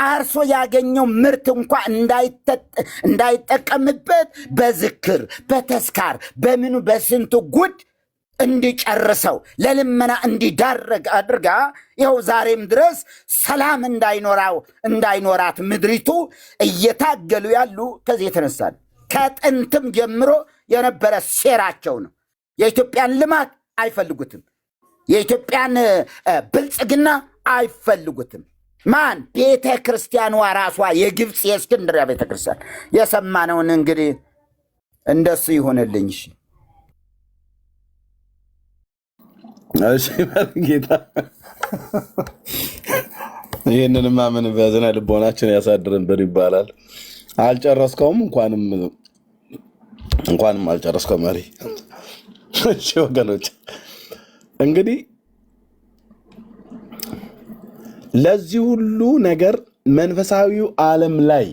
አርሶ ያገኘው ምርት እንኳ እንዳይጠቀምበት በዝክር በተስካር በምኑ በስንቱ ጉድ እንዲጨርሰው ለልመና እንዲዳረግ አድርጋ ይኸው ዛሬም ድረስ ሰላም እንዳይኖራት ምድሪቱ እየታገሉ ያሉ ከዚህ የተነሳ ከጥንትም ጀምሮ የነበረ ሴራቸው ነው። የኢትዮጵያን ልማት አይፈልጉትም። የኢትዮጵያን ብልጽግና አይፈልጉትም። ማን? ቤተ ክርስቲያኗ ራሷ የግብፅ የእስክንድርያ ቤተ ክርስቲያን። የሰማነውን እንግዲህ እንደሱ ይሆንልኝ። እሺ ጌታ ይህንንማ ምን በዝነ ልቦናችን ያሳድርብን ይባላል። አልጨረስከውም? እንኳንም አልጨረስከው መሪ። እሺ ወገኖች እንግዲህ ለዚህ ሁሉ ነገር መንፈሳዊው ዓለም ላይ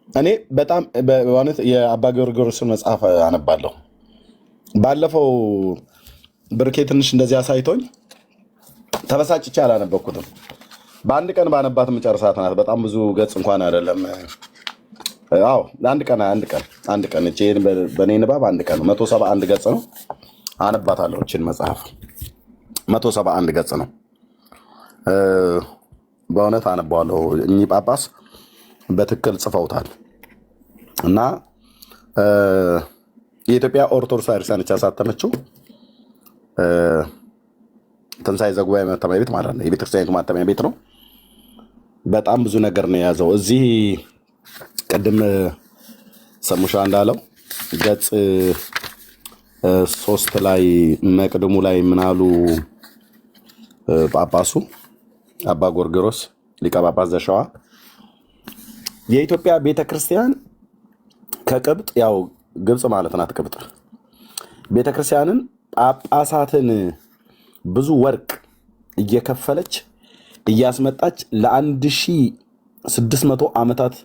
እኔ በጣም በእውነት የአባ ጊዮርጊስን መጽሐፍ አነባለሁ። ባለፈው ብርኬ ትንሽ እንደዚህ አሳይቶኝ ተበሳጭቼ አላነበብኩትም። በአንድ ቀን ባነባት መጨረሳት ናት። በጣም ብዙ ገጽ እንኳን አይደለም። አዎ አንድ ቀን እቺ በኔ ንባብ አንድ ቀን ነው። 171 ገጽ ነው። አነባታለሁ እቺን መጽሐፍ 171 ገጽ ነው። በእውነት አነባዋለሁ። እኚህ ጳጳስ በትክክል ጽፈውታል እና የኢትዮጵያ ኦርቶዶክስ ቤተክርስቲያን ያሳተመችው ትንሣኤ ዘጉባኤ ማተሚያ ቤት ማለት ነው። የቤተክርስቲያኒቱ ማተሚያ ቤት ነው። በጣም ብዙ ነገር ነው የያዘው። እዚህ ቅድም ሰሙሻ እንዳለው ገጽ 3 ላይ መቅድሙ ላይ ምናሉ ጳጳሱ አባ ጎርጎርዮስ ሊቀ ጳጳስ ዘሸዋ የኢትዮጵያ ቤተክርስቲያን ከቅብጥ ያው ግብፅ ማለት ናት ቅብጥ ቤተክርስቲያንን ጳጳሳትን ብዙ ወርቅ እየከፈለች እያስመጣች ለ1600 ዓመታት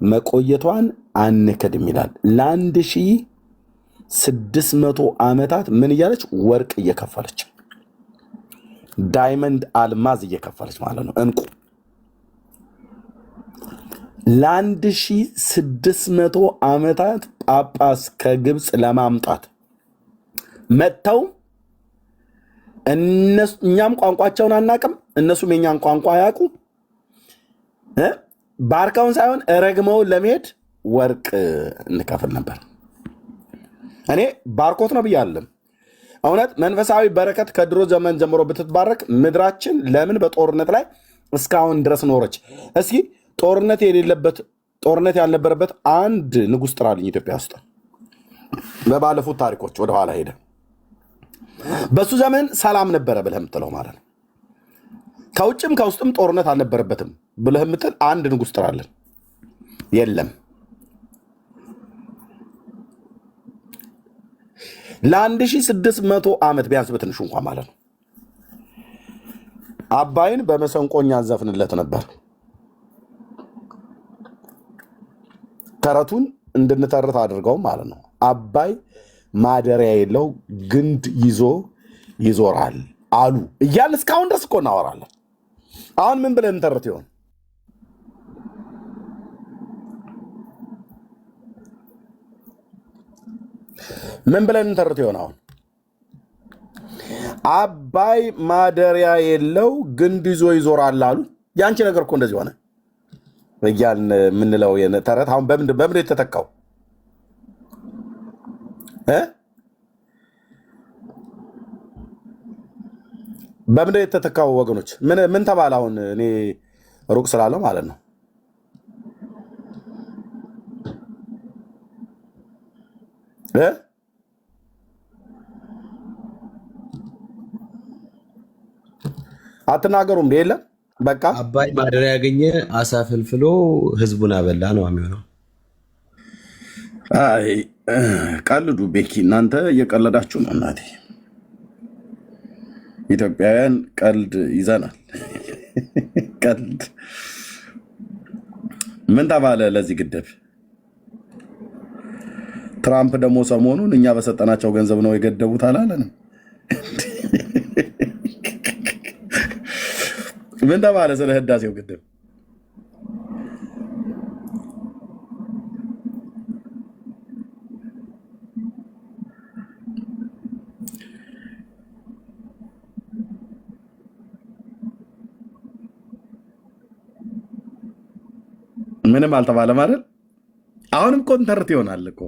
መቆየቷን አንከድም ይላል። ለ1600 ዓመታት ምን እያለች ወርቅ እየከፈለች ዳይመንድ አልማዝ እየከፈለች ማለት ነው። እንቁ ለ1600 ዓመታት ጳጳስ ከግብፅ ለማምጣት መጥተው እኛም ቋንቋቸውን አናቅም፣ እነሱም የኛን ቋንቋ አያውቁ። ባርካውን ሳይሆን ረግመውን ለመሄድ ወርቅ እንከፍል ነበር። እኔ ባርኮት ነው ብያለም። እውነት መንፈሳዊ በረከት ከድሮ ዘመን ጀምሮ ብትባረክ ምድራችን ለምን በጦርነት ላይ እስካሁን ድረስ ኖረች? እስኪ ጦርነት ያልነበረበት አንድ ንጉሥ ጥራልኝ ኢትዮጵያ ውስጥ በባለፉት ታሪኮች ወደኋላ ሄደ። በሱ ዘመን ሰላም ነበረ ብለህ የምትለው ማለት ነው። ከውጭም ከውስጥም ጦርነት አልነበረበትም ብለህ የምትል አንድ ንጉሥ ጥራለን። የለም። ለ1600 ዓመት ቢያንስ በትንሹ እንኳን ማለት ነው አባይን በመሰንቆኛ ዘፍንለት ነበር። ተረቱን እንድንተርት አድርገው ማለት ነው። አባይ ማደሪያ የለው ግንድ ይዞ ይዞራል አሉ እያልን እስካሁን ድረስ እኮ እናወራለን። አሁን ምን ብለን እንተርት ይሆን? ምን ብለን እንተርት ይሆን? አሁን አባይ ማደሪያ የለው ግንድ ይዞ ይዞራል አሉ። ያንቺ ነገር እኮ እንደዚህ ሆነ እያልን የምንለው ተረት አሁን በምን የተተካው? በምን የተተካው? ወገኖች ምን ተባለ? አሁን እኔ ሩቅ ስላለው ማለት ነው። አትናገሩም? የለም በቃ አባይ ማደሪያ ያገኘ አሳ ፍልፍሎ ህዝቡን አበላ ነው የሚሆነው። አይ ቀልዱ ቤኪ፣ እናንተ እየቀለዳችሁ ነው። እናቴ ኢትዮጵያውያን ቀልድ ይዘናል። ቀልድ ምን ተባለ ለዚህ ግድብ? ትራምፕ ደግሞ ሰሞኑን እኛ በሰጠናቸው ገንዘብ ነው የገደቡት አላለንም? ምን ተባለ ስለ ህዳሴው ግድብ? ምንም አልተባለም አይደል? አሁንም ኮንተርት ይሆናል እኮ።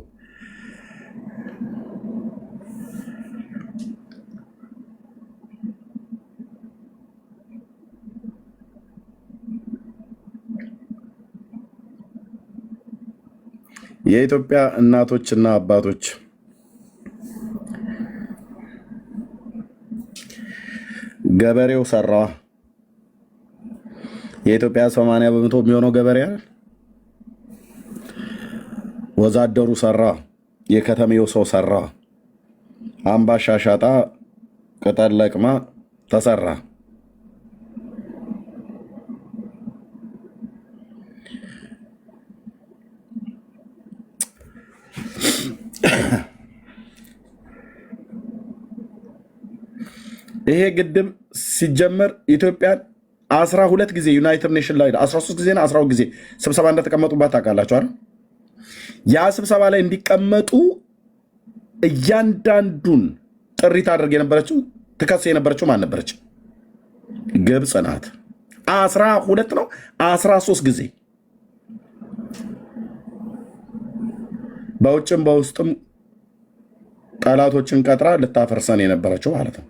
የኢትዮጵያ እናቶችና አባቶች ገበሬው ሰራ። የኢትዮጵያ 80% የሚሆነው ገበሬ አይደል? ወዛደሩ ሰራ፣ የከተሜው ሰው ሰራ። አምባሻ ሻጣ ቅጠል ለቅማ ተሰራ። ይሄ ግድብ ሲጀመር ኢትዮጵያን 12 ጊዜ ዩናይትድ ኔሽን ላይ 13 ጊዜ 12 ጊዜ ስብሰባ እንደተቀመጡባት ታውቃላችሁ አይደል? ያ ስብሰባ ላይ እንዲቀመጡ እያንዳንዱን ጥሪ ታደርግ የነበረችው ትከስ የነበረችው ማን ነበረች? ግብፅ ናት። 12 ነው 13 ጊዜ በውጭም በውስጥም ጠላቶችን ቀጥራ ልታፈርሰን የነበረችው ማለት ነው።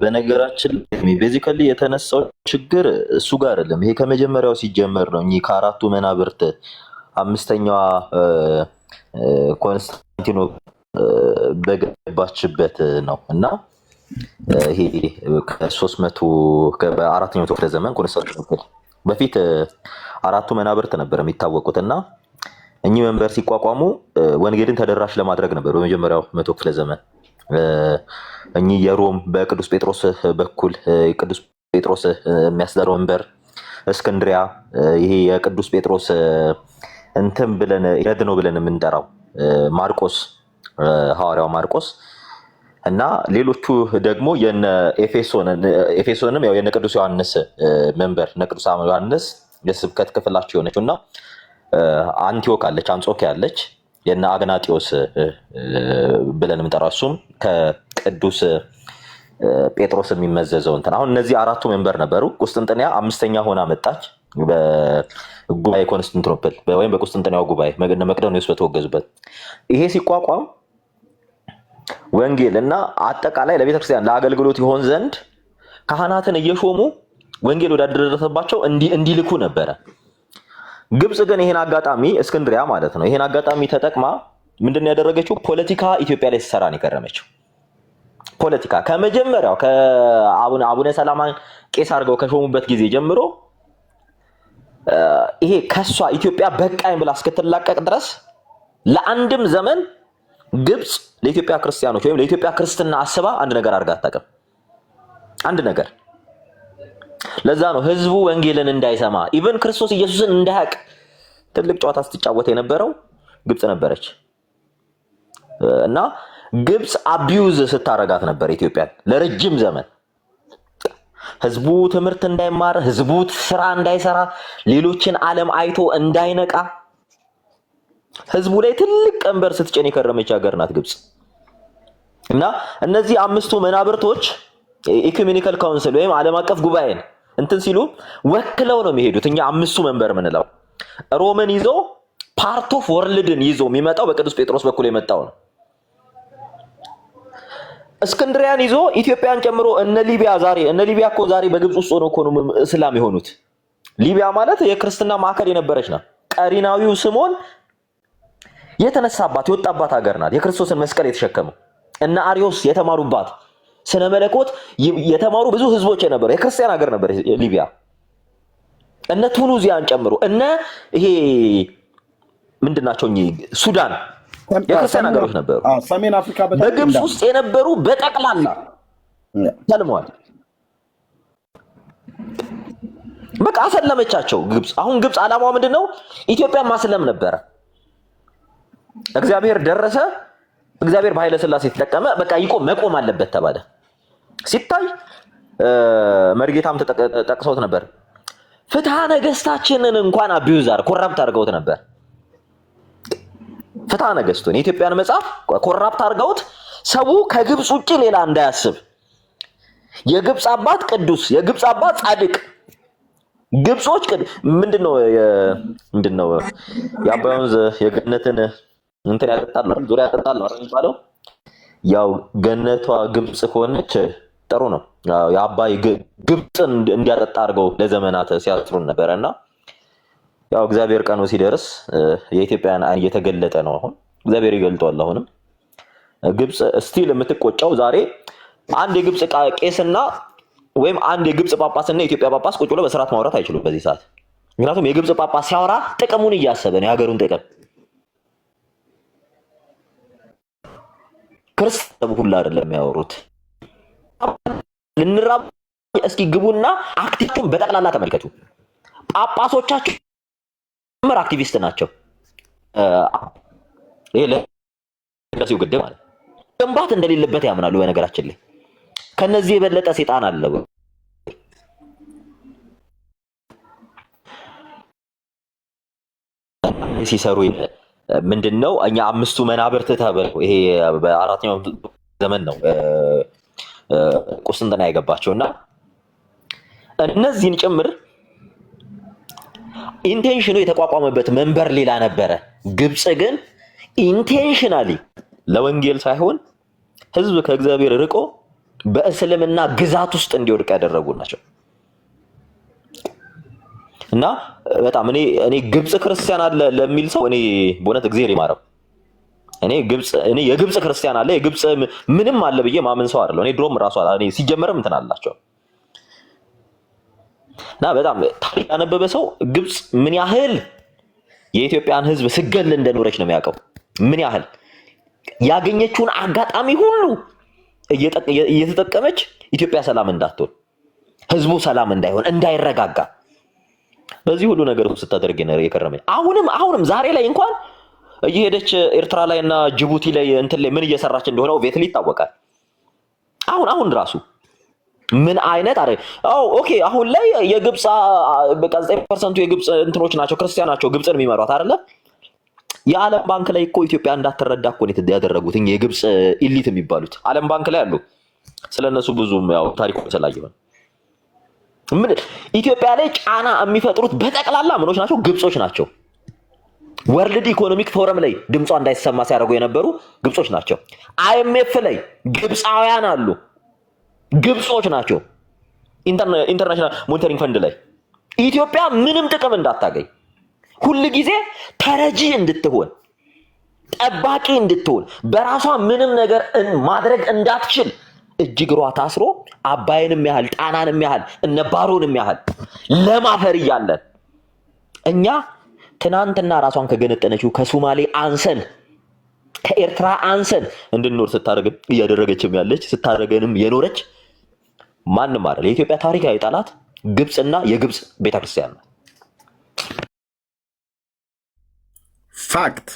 በነገራችን ቤዚካሊ የተነሳው ችግር እሱ ጋር አይደለም። ይሄ ከመጀመሪያው ሲጀመር ነው። እኚህ ከአራቱ መናብርት አምስተኛዋ ኮንስታንቲኖ በገባችበት ነው እና ይሄ በ4ኛው ክፍለ ዘመን ኮንስታንቲኖፕል በፊት አራቱ መናብርት ነበር የሚታወቁት እና እኚህ መንበር ሲቋቋሙ ወንጌልን ተደራሽ ለማድረግ ነበር። በመጀመሪያው 100 ክፍለ ዘመን እኚህ የሮም በቅዱስ ጴጥሮስ በኩል ቅዱስ ጴጥሮስ የሚያስደረው መንበር፣ እስክንድሪያ ይሄ የቅዱስ ጴጥሮስ እንትን ብለን ይረድ ነው ብለን የምንጠራው ማርቆስ ሐዋርያው ማርቆስ እና ሌሎቹ ደግሞ የነ ኤፌሶንም ያው የነ ቅዱስ ዮሐንስ መንበር እነ ቅዱስ ዮሐንስ የስብከት ክፍላቸው የሆነችው እና አንቲዮክ አለች፣ አንጾኪያ አለች፣ የነ አግናጢዮስ ብለን የምንጠራው እሱም ከቅዱስ ጴጥሮስ የሚመዘዘው እንትን። አሁን እነዚህ አራቱ መንበር ነበሩ። ቁስጥንጥንያ አምስተኛ ሆና መጣች በጉባኤ ኮንስታንቲኖፕል ወይም በቁስጥንጥንያው ጉባኤ መቅዶኒዎስ በተወገዙበት። ይሄ ሲቋቋም ወንጌል እና አጠቃላይ ለቤተክርስቲያን ለአገልግሎት ይሆን ዘንድ ካህናትን እየሾሙ ወንጌል ወዳደረሰባቸው እንዲልኩ ነበረ። ግብጽ ግን ይሄን አጋጣሚ እስክንድሪያ ማለት ነው ይሄን አጋጣሚ ተጠቅማ ምንድን ያደረገችው? ፖለቲካ ኢትዮጵያ ላይ ሲሰራ ነው የከረመችው። ፖለቲካ ከመጀመሪያው ከአቡነ ሰላማ ቄስ አድርገው ከሾሙበት ጊዜ ጀምሮ ይሄ ከሷ ኢትዮጵያ በቃኝ ብላ እስክትላቀቅ ድረስ ለአንድም ዘመን ግብጽ ለኢትዮጵያ ክርስቲያኖች ወይም ለኢትዮጵያ ክርስትና አስባ አንድ ነገር አድርጋ አታውቅም። አንድ ነገር። ለዛ ነው ህዝቡ ወንጌልን እንዳይሰማ ኢቭን ክርስቶስ ኢየሱስን እንዳያውቅ ትልቅ ጨዋታ ስትጫወት የነበረው ግብጽ ነበረች። እና ግብፅ አቢዩዝ ስታረጋት ነበር ኢትዮጵያን ለረጅም ዘመን። ህዝቡ ትምህርት እንዳይማር፣ ህዝቡ ስራ እንዳይሰራ፣ ሌሎችን ዓለም አይቶ እንዳይነቃ ህዝቡ ላይ ትልቅ ቀንበር ስትጭን የከረመች ሀገር ናት ግብፅ። እና እነዚህ አምስቱ መናብርቶች ኢኩሜኒካል ካውንስል ወይም ዓለም አቀፍ ጉባኤን እንትን ሲሉ ወክለው ነው የሚሄዱት። እኛ አምስቱ መንበር ምንለው ሮምን ይዞ ፓርት ኦፍ ወርልድን ይዞ የሚመጣው በቅዱስ ጴጥሮስ በኩል የመጣው ነው። እስክንድሪያን ይዞ ኢትዮጵያን ጨምሮ እነ ሊቢያ እኮ ዛሬ በግብፅ ውስጥ ሆነው እኮ ነው እስላም የሆኑት። ሊቢያ ማለት የክርስትና ማዕከል የነበረች ናት። ቀሪናዊው ስምዖን የተነሳባት የወጣባት ሀገር ናት። የክርስቶስን መስቀል የተሸከመው እነ አሪዮስ የተማሩባት ስነ መለኮት የተማሩ ብዙ ህዝቦች የነበሩ የክርስቲያን ሀገር ነበር ሊቢያ። እነ ቱኒዚያን ጨምሮ እነ ይሄ ምንድናቸው ሱዳን የክርስቲያን ሀገሮች ነበሩ። ሰሜን አፍሪካ በግብፅ ውስጥ የነበሩ በጠቅላላ ሰልመዋል። በቃ አሰለመቻቸው ግብፅ። አሁን ግብፅ ዓላማዋ ምንድነው? ኢትዮጵያን ማስለም ነበረ። እግዚአብሔር ደረሰ። እግዚአብሔር በኃይለ ሥላሴ ተጠቀመ። በቃ መቆም አለበት ተባለ። ሲታይ መርጌታም ተጠቅሶት ነበር። ፍትሐ ነገስታችንን እንኳን አቢዩዝ ኮራፕት አድርገውት ነበር። ፍትሐ ነገስቱን የኢትዮጵያን መጽሐፍ ኮራፕት አድርገውት ሰው ከግብፅ ውጪ ሌላ እንዳያስብ የግብፅ አባት ቅዱስ፣ የግብፅ አባት ጻድቅ፣ ግብጾች ምንድነው የአባይ ወንዝ የገነትን እንትን ያጠጣል ነው ዙሪያ ያጠጣል ነው የሚባለው። ያው ገነቷ ግብፅ ከሆነች ጥሩ ነው። የአባይ ግብፅን እንዲያጠጣ አድርገው ለዘመናት ሲያስሩን ነበርና ያው እግዚአብሔር ቀኑ ሲደርስ የኢትዮጵያን አይን እየተገለጠ ነው። አሁን እግዚአብሔር ይገልጠዋል። አሁንም ግብፅ ስቲል የምትቆጨው ዛሬ አንድ የግብፅ ቄስና ወይም አንድ የግብፅ ጳጳስና የኢትዮጵያ ጳጳስ ቁጭ ብሎ በስርዓት ማውራት አይችሉም በዚህ ሰዓት። ምክንያቱም የግብፅ ጳጳስ ሲያወራ ጥቅሙን እያሰበ ነው፣ የሀገሩን ጥቅም። ክርስቲያኑ ሁሉ አይደለም የሚያወሩት። ልንራብ እስኪ ግቡና አክቲቪስቱን በጠቅላላ ተመልከቱ። ጳጳሶቻቸው ምር አክቲቪስት ናቸው። ይሄ ለሲው ግድ ማለት ግንባት እንደሌለበት ያምናሉ። በነገራችን ላይ ከነዚህ የበለጠ ሰይጣን አለ ሲሰሩ ምንድነው? እኛ አምስቱ መናብርት ተብለው ይሄ በአራተኛው ዘመን ነው ቁስጥንጥንያ የገባቸውና እነዚህን ጭምር ኢንቴንሽኑ የተቋቋመበት መንበር ሌላ ነበረ። ግብፅ ግን ኢንቴንሽናሊ ለወንጌል ሳይሆን ህዝብ ከእግዚአብሔር ርቆ በእስልምና ግዛት ውስጥ እንዲወድቅ ያደረጉ ናቸው። እና በጣም እኔ ግብፅ ክርስቲያን አለ ለሚል ሰው እኔ በእውነት እግዚአብሔር ይማረው። እኔ የግብፅ ክርስቲያን አለ የግብፅ ምንም አለ ብዬ ማመን ሰው አይደለም። እኔ ድሮም ራሱ እኔ ሲጀመርም እንትን አላቸው እና በጣም ታሪክ ያነበበ ሰው ግብፅ ምን ያህል የኢትዮጵያን ህዝብ ስገል እንደኖረች ነው የሚያውቀው። ምን ያህል ያገኘችውን አጋጣሚ ሁሉ እየተጠቀመች ኢትዮጵያ ሰላም እንዳትሆን፣ ህዝቡ ሰላም እንዳይሆን፣ እንዳይረጋጋ በዚህ ሁሉ ነገር ውስጥ ስታደርግ የከረመች አሁንም ዛሬ ላይ እንኳን እየሄደች ኤርትራ ላይና ጅቡቲ ላይ እንትን ላይ ምን እየሰራች እንደሆነ ኦብቪየስሊ ይታወቃል። አሁን ራሱ ምን አይነት ኦኬ አሁን ላይ የግብፅ በቃ 9% የግብፅ እንትኖች ናቸው ክርስቲያን ናቸው ግብፅን የሚመሯት አይደለ? የዓለም ባንክ ላይ እኮ ኢትዮጵያ እንዳትረዳ እኮ ነው ያደረጉት የግብፅ ኢሊት የሚባሉት ዓለም ባንክ ላይ አሉ። ስለነሱ ብዙም ያው ታሪኩ ስላየው ምን ኢትዮጵያ ላይ ጫና የሚፈጥሩት በጠቅላላ ምኖች ናቸው? ግብጾች ናቸው። ወርልድ ኢኮኖሚክ ፎረም ላይ ድምጿ እንዳይሰማ ሲያደርጉ የነበሩ ግብጾች ናቸው። አይኤምኤፍ ላይ ግብፃውያን አሉ፣ ግብጾች ናቸው። ኢንተርናሽናል ሞኒተሪንግ ፈንድ ላይ ኢትዮጵያ ምንም ጥቅም እንዳታገኝ ሁሉ ጊዜ ተረጂ እንድትሆን ጠባቂ እንድትሆን በራሷ ምንም ነገር ማድረግ እንዳትችል እጅግሯ ታስሮ አባይንም ያህል ጣናንም ያህል እነ ባሮንም ያህል ለማፈር እያለን እኛ ትናንትና ራሷን ከገነጠነችው ከሶማሌ አንሰን ከኤርትራ አንሰን እንድንኖር ስታደርግም እያደረገችም ያለች ስታደርገንም የኖረች ማንም አይደል። የኢትዮጵያ ታሪካዊ ጠላት ግብፅና የግብፅ ቤተክርስቲያን ነው። ፋክት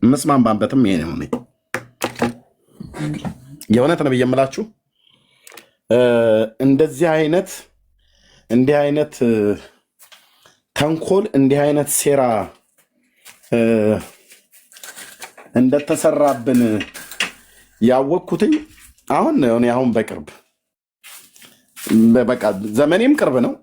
መስማማበትም ይሄ ነው። የእውነት ነው የምላችሁ እንደዚህ አይነት ተንኮል እንዲህ አይነት ሴራ እንደተሰራብን ያወቅኩትኝ አሁን በቅርብ በቃ ዘመኔም ቅርብ ነው።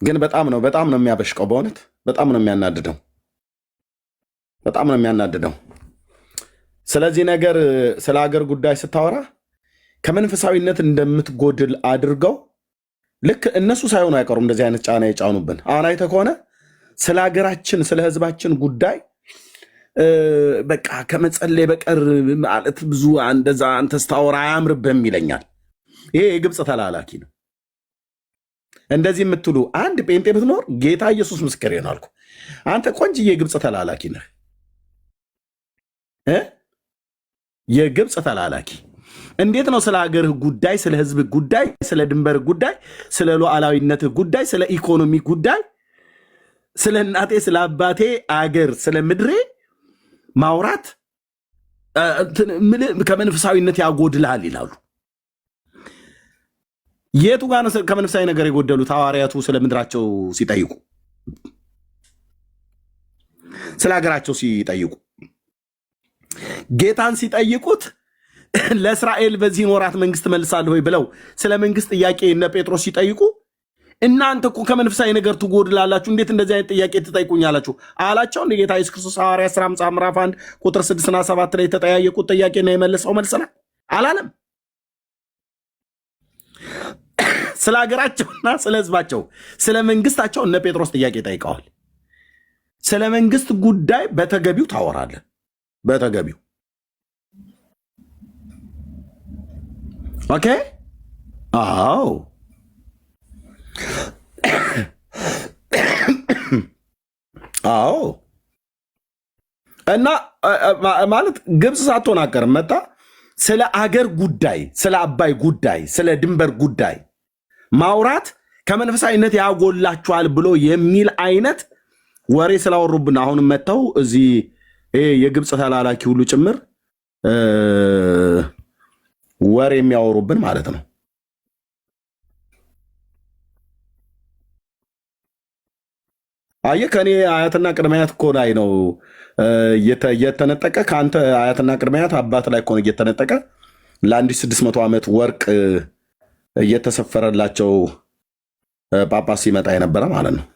ግን በጣም ነው የሚያበሽቀው። በእውነት በጣም ነው የሚያናድደው። ስለዚህ ነገር ስለ ሀገር ጉዳይ ስታወራ ከመንፈሳዊነት እንደምትጎድል አድርገው ልክ እነሱ ሳይሆኑ አይቀሩም እንደዚህ አይነት ጫና የጫኑብን። አሁን አይተህ ከሆነ ስለ ሀገራችን ስለ ህዝባችን ጉዳይ በቃ ከመጸለይ በቀር ማለት ብዙ እንደዛ አንተ ስታወራ አያምርብህም ይለኛል። ይሄ የግብፅ ተላላኪ ነው። እንደዚህ የምትሉ አንድ ጴንጤ ብትኖር ጌታ ኢየሱስ ምስክሬ ነው አልኩ። አንተ ቆንጅዬ የግብፅ ተላላኪ ነህ። የግብፅ ተላላኪ እንዴት ነው ስለ ሀገርህ ጉዳይ፣ ስለ ህዝብህ ጉዳይ፣ ስለ ድንበርህ ጉዳይ፣ ስለ ሉዓላዊነትህ ጉዳይ፣ ስለ ኢኮኖሚ ጉዳይ፣ ስለ እናቴ ስለ አባቴ አገር ስለ ምድሬ ማውራት ከመንፈሳዊነት ያጎድልሃል ይላሉ። የቱ ጋር ነው ከመንፈሳዊ ነገር የጎደሉት? ሐዋርያቱ ስለ ምድራቸው ሲጠይቁ፣ ስለ ሀገራቸው ሲጠይቁ፣ ጌታን ሲጠይቁት ለእስራኤል በዚህ ወራት መንግስት መልሳለሁ ወይ ብለው ስለ መንግስት ጥያቄ እነ ጴጥሮስ ሲጠይቁ እናንተ እኮ ከመንፈሳዊ ነገር ትጎድላላችሁ፣ እንዴት እንደዚህ አይነት ጥያቄ ትጠይቁኛላችሁ አላቸው። እንደ ጌታ ኢየሱስ ክርስቶስ ሐዋርያት ሥራ ምዕራፍ 1 ቁጥር 6 እና 7 ላይ የተጠያየቁት ጥያቄና የመለሰው መልስና አላለም። ስለ ሀገራቸውና ስለ ህዝባቸው ስለ መንግስታቸው እነ ጴጥሮስ ጥያቄ ጠይቀዋል። ስለ መንግስት ጉዳይ በተገቢው ታወራለህ። በተገቢው ኦኬ። አዎ አዎ። እና ማለት ግብፅ ሳትሆን አቀርም መጣ ስለ አገር ጉዳይ፣ ስለ አባይ ጉዳይ፣ ስለ ድንበር ጉዳይ ማውራት ከመንፈሳዊነት ያጎላችኋል ብሎ የሚል አይነት ወሬ ስላወሩብን አሁንም መጥተው እዚህ የግብፅ ተላላኪ ሁሉ ጭምር ወሬ የሚያወሩብን ማለት ነው። አየህ ከኔ አያትና ቅድመ አያት እኮ ላይ ነው እየተነጠቀ ከአንተ አያትና ቅድመ አያት አባት ላይ እኮ ነው እየተነጠቀ ለ1600 ዓመት ወርቅ እየተሰፈረላቸው ጳጳስ ሲመጣ የነበረ ማለት ነው።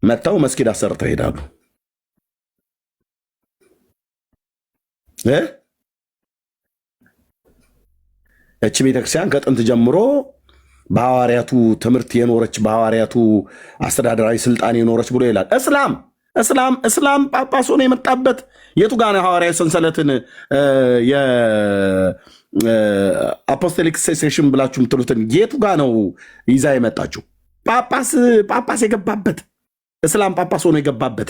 መጥተው መስጊድ አሰርተው ይሄዳሉ። እቺ ቤተክርስቲያን ከጥንት ጀምሮ በሐዋርያቱ ትምህርት የኖረች በሐዋርያቱ አስተዳደራዊ ስልጣን የኖረች ብሎ ይላል። እስላም ጳጳስ ሆኖ የመጣበት የቱ ጋር ነው? ሐዋርያዊ ሰንሰለትን የአፖስቶሊክ ሴሴሽን ብላችሁ የምትሉትን የቱ ጋር ነው ይዛ የመጣችው? ጳጳስ የገባበት እስላም ጳጳስ ሆኖ የገባበት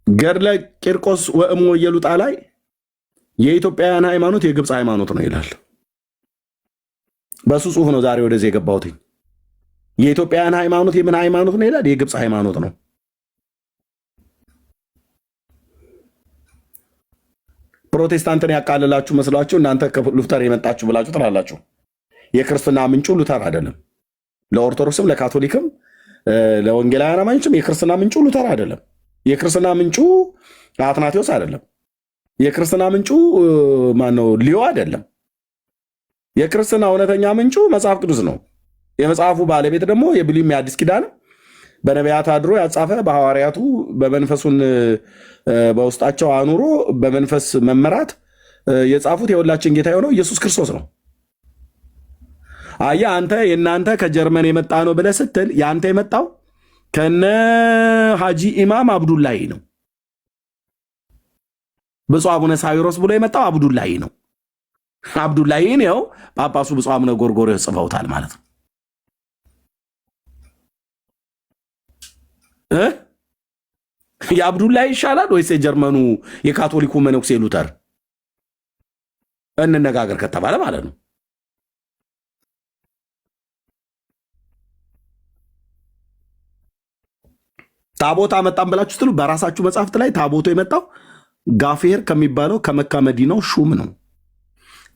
ገድለ ቂርቆስ ወእሞ ኢየሉጣ ላይ የኢትዮጵያውያን ሃይማኖት የግብፅ ሃይማኖት ነው ይላል። በሱ ጽሁፍ ነው ዛሬ ወደዚህ የገባሁት። የኢትዮጵያውያን ሃይማኖት የምን ሃይማኖት ነው ይላል? የግብፅ ሃይማኖት ነው። ፕሮቴስታንትን ያቃልላችሁ መስሏችሁ እናንተ ከሉተር የመጣችሁ ብላችሁ ትላላችሁ። የክርስትና ምንጩ ሉተር አይደለም። ለኦርቶዶክስም ለካቶሊክም ለወንጌላውያን አማኞችም የክርስትና ምንጩ ሉተር አይደለም። የክርስትና ምንጩ አትናቴዎስ አይደለም። የክርስትና ምንጩ ማነው? ሊዮ አይደለም። የክርስትና እውነተኛ ምንጩ መጽሐፍ ቅዱስ ነው። የመጽሐፉ ባለቤት ደግሞ የብሉይም የአዲስ ኪዳን በነቢያት አድሮ ያጻፈ በሐዋርያቱ በመንፈሱን በውስጣቸው አኑሮ በመንፈስ መመራት የጻፉት የሁላችን ጌታ የሆነው ኢየሱስ ክርስቶስ ነው። አየህ አንተ የእናንተ ከጀርመን የመጣ ነው ብለህ ስትል የአንተ የመጣው ከነ ሐጂ ኢማም አብዱላሂ ነው። ብፁዕ አቡነ ሳዊሮስ ብሎ የመጣው አብዱላሂ ነው። አብዱላሂ ነው ጳጳሱ ብፁዕ አቡነ ጎርጎርዮስ ጽፈውታል ማለት ነው። የአብዱላ ይሻላል ወይስ የጀርመኑ የካቶሊኩ መነኩሴ ሉተር? እንነጋገር ከተባለ ማለት ነው። ታቦት አመጣን ብላችሁ ስትሉ በራሳችሁ መጽሐፍት ላይ ታቦቱ የመጣው ጋፌር ከሚባለው ከመካ መዲናው ሹም ነው።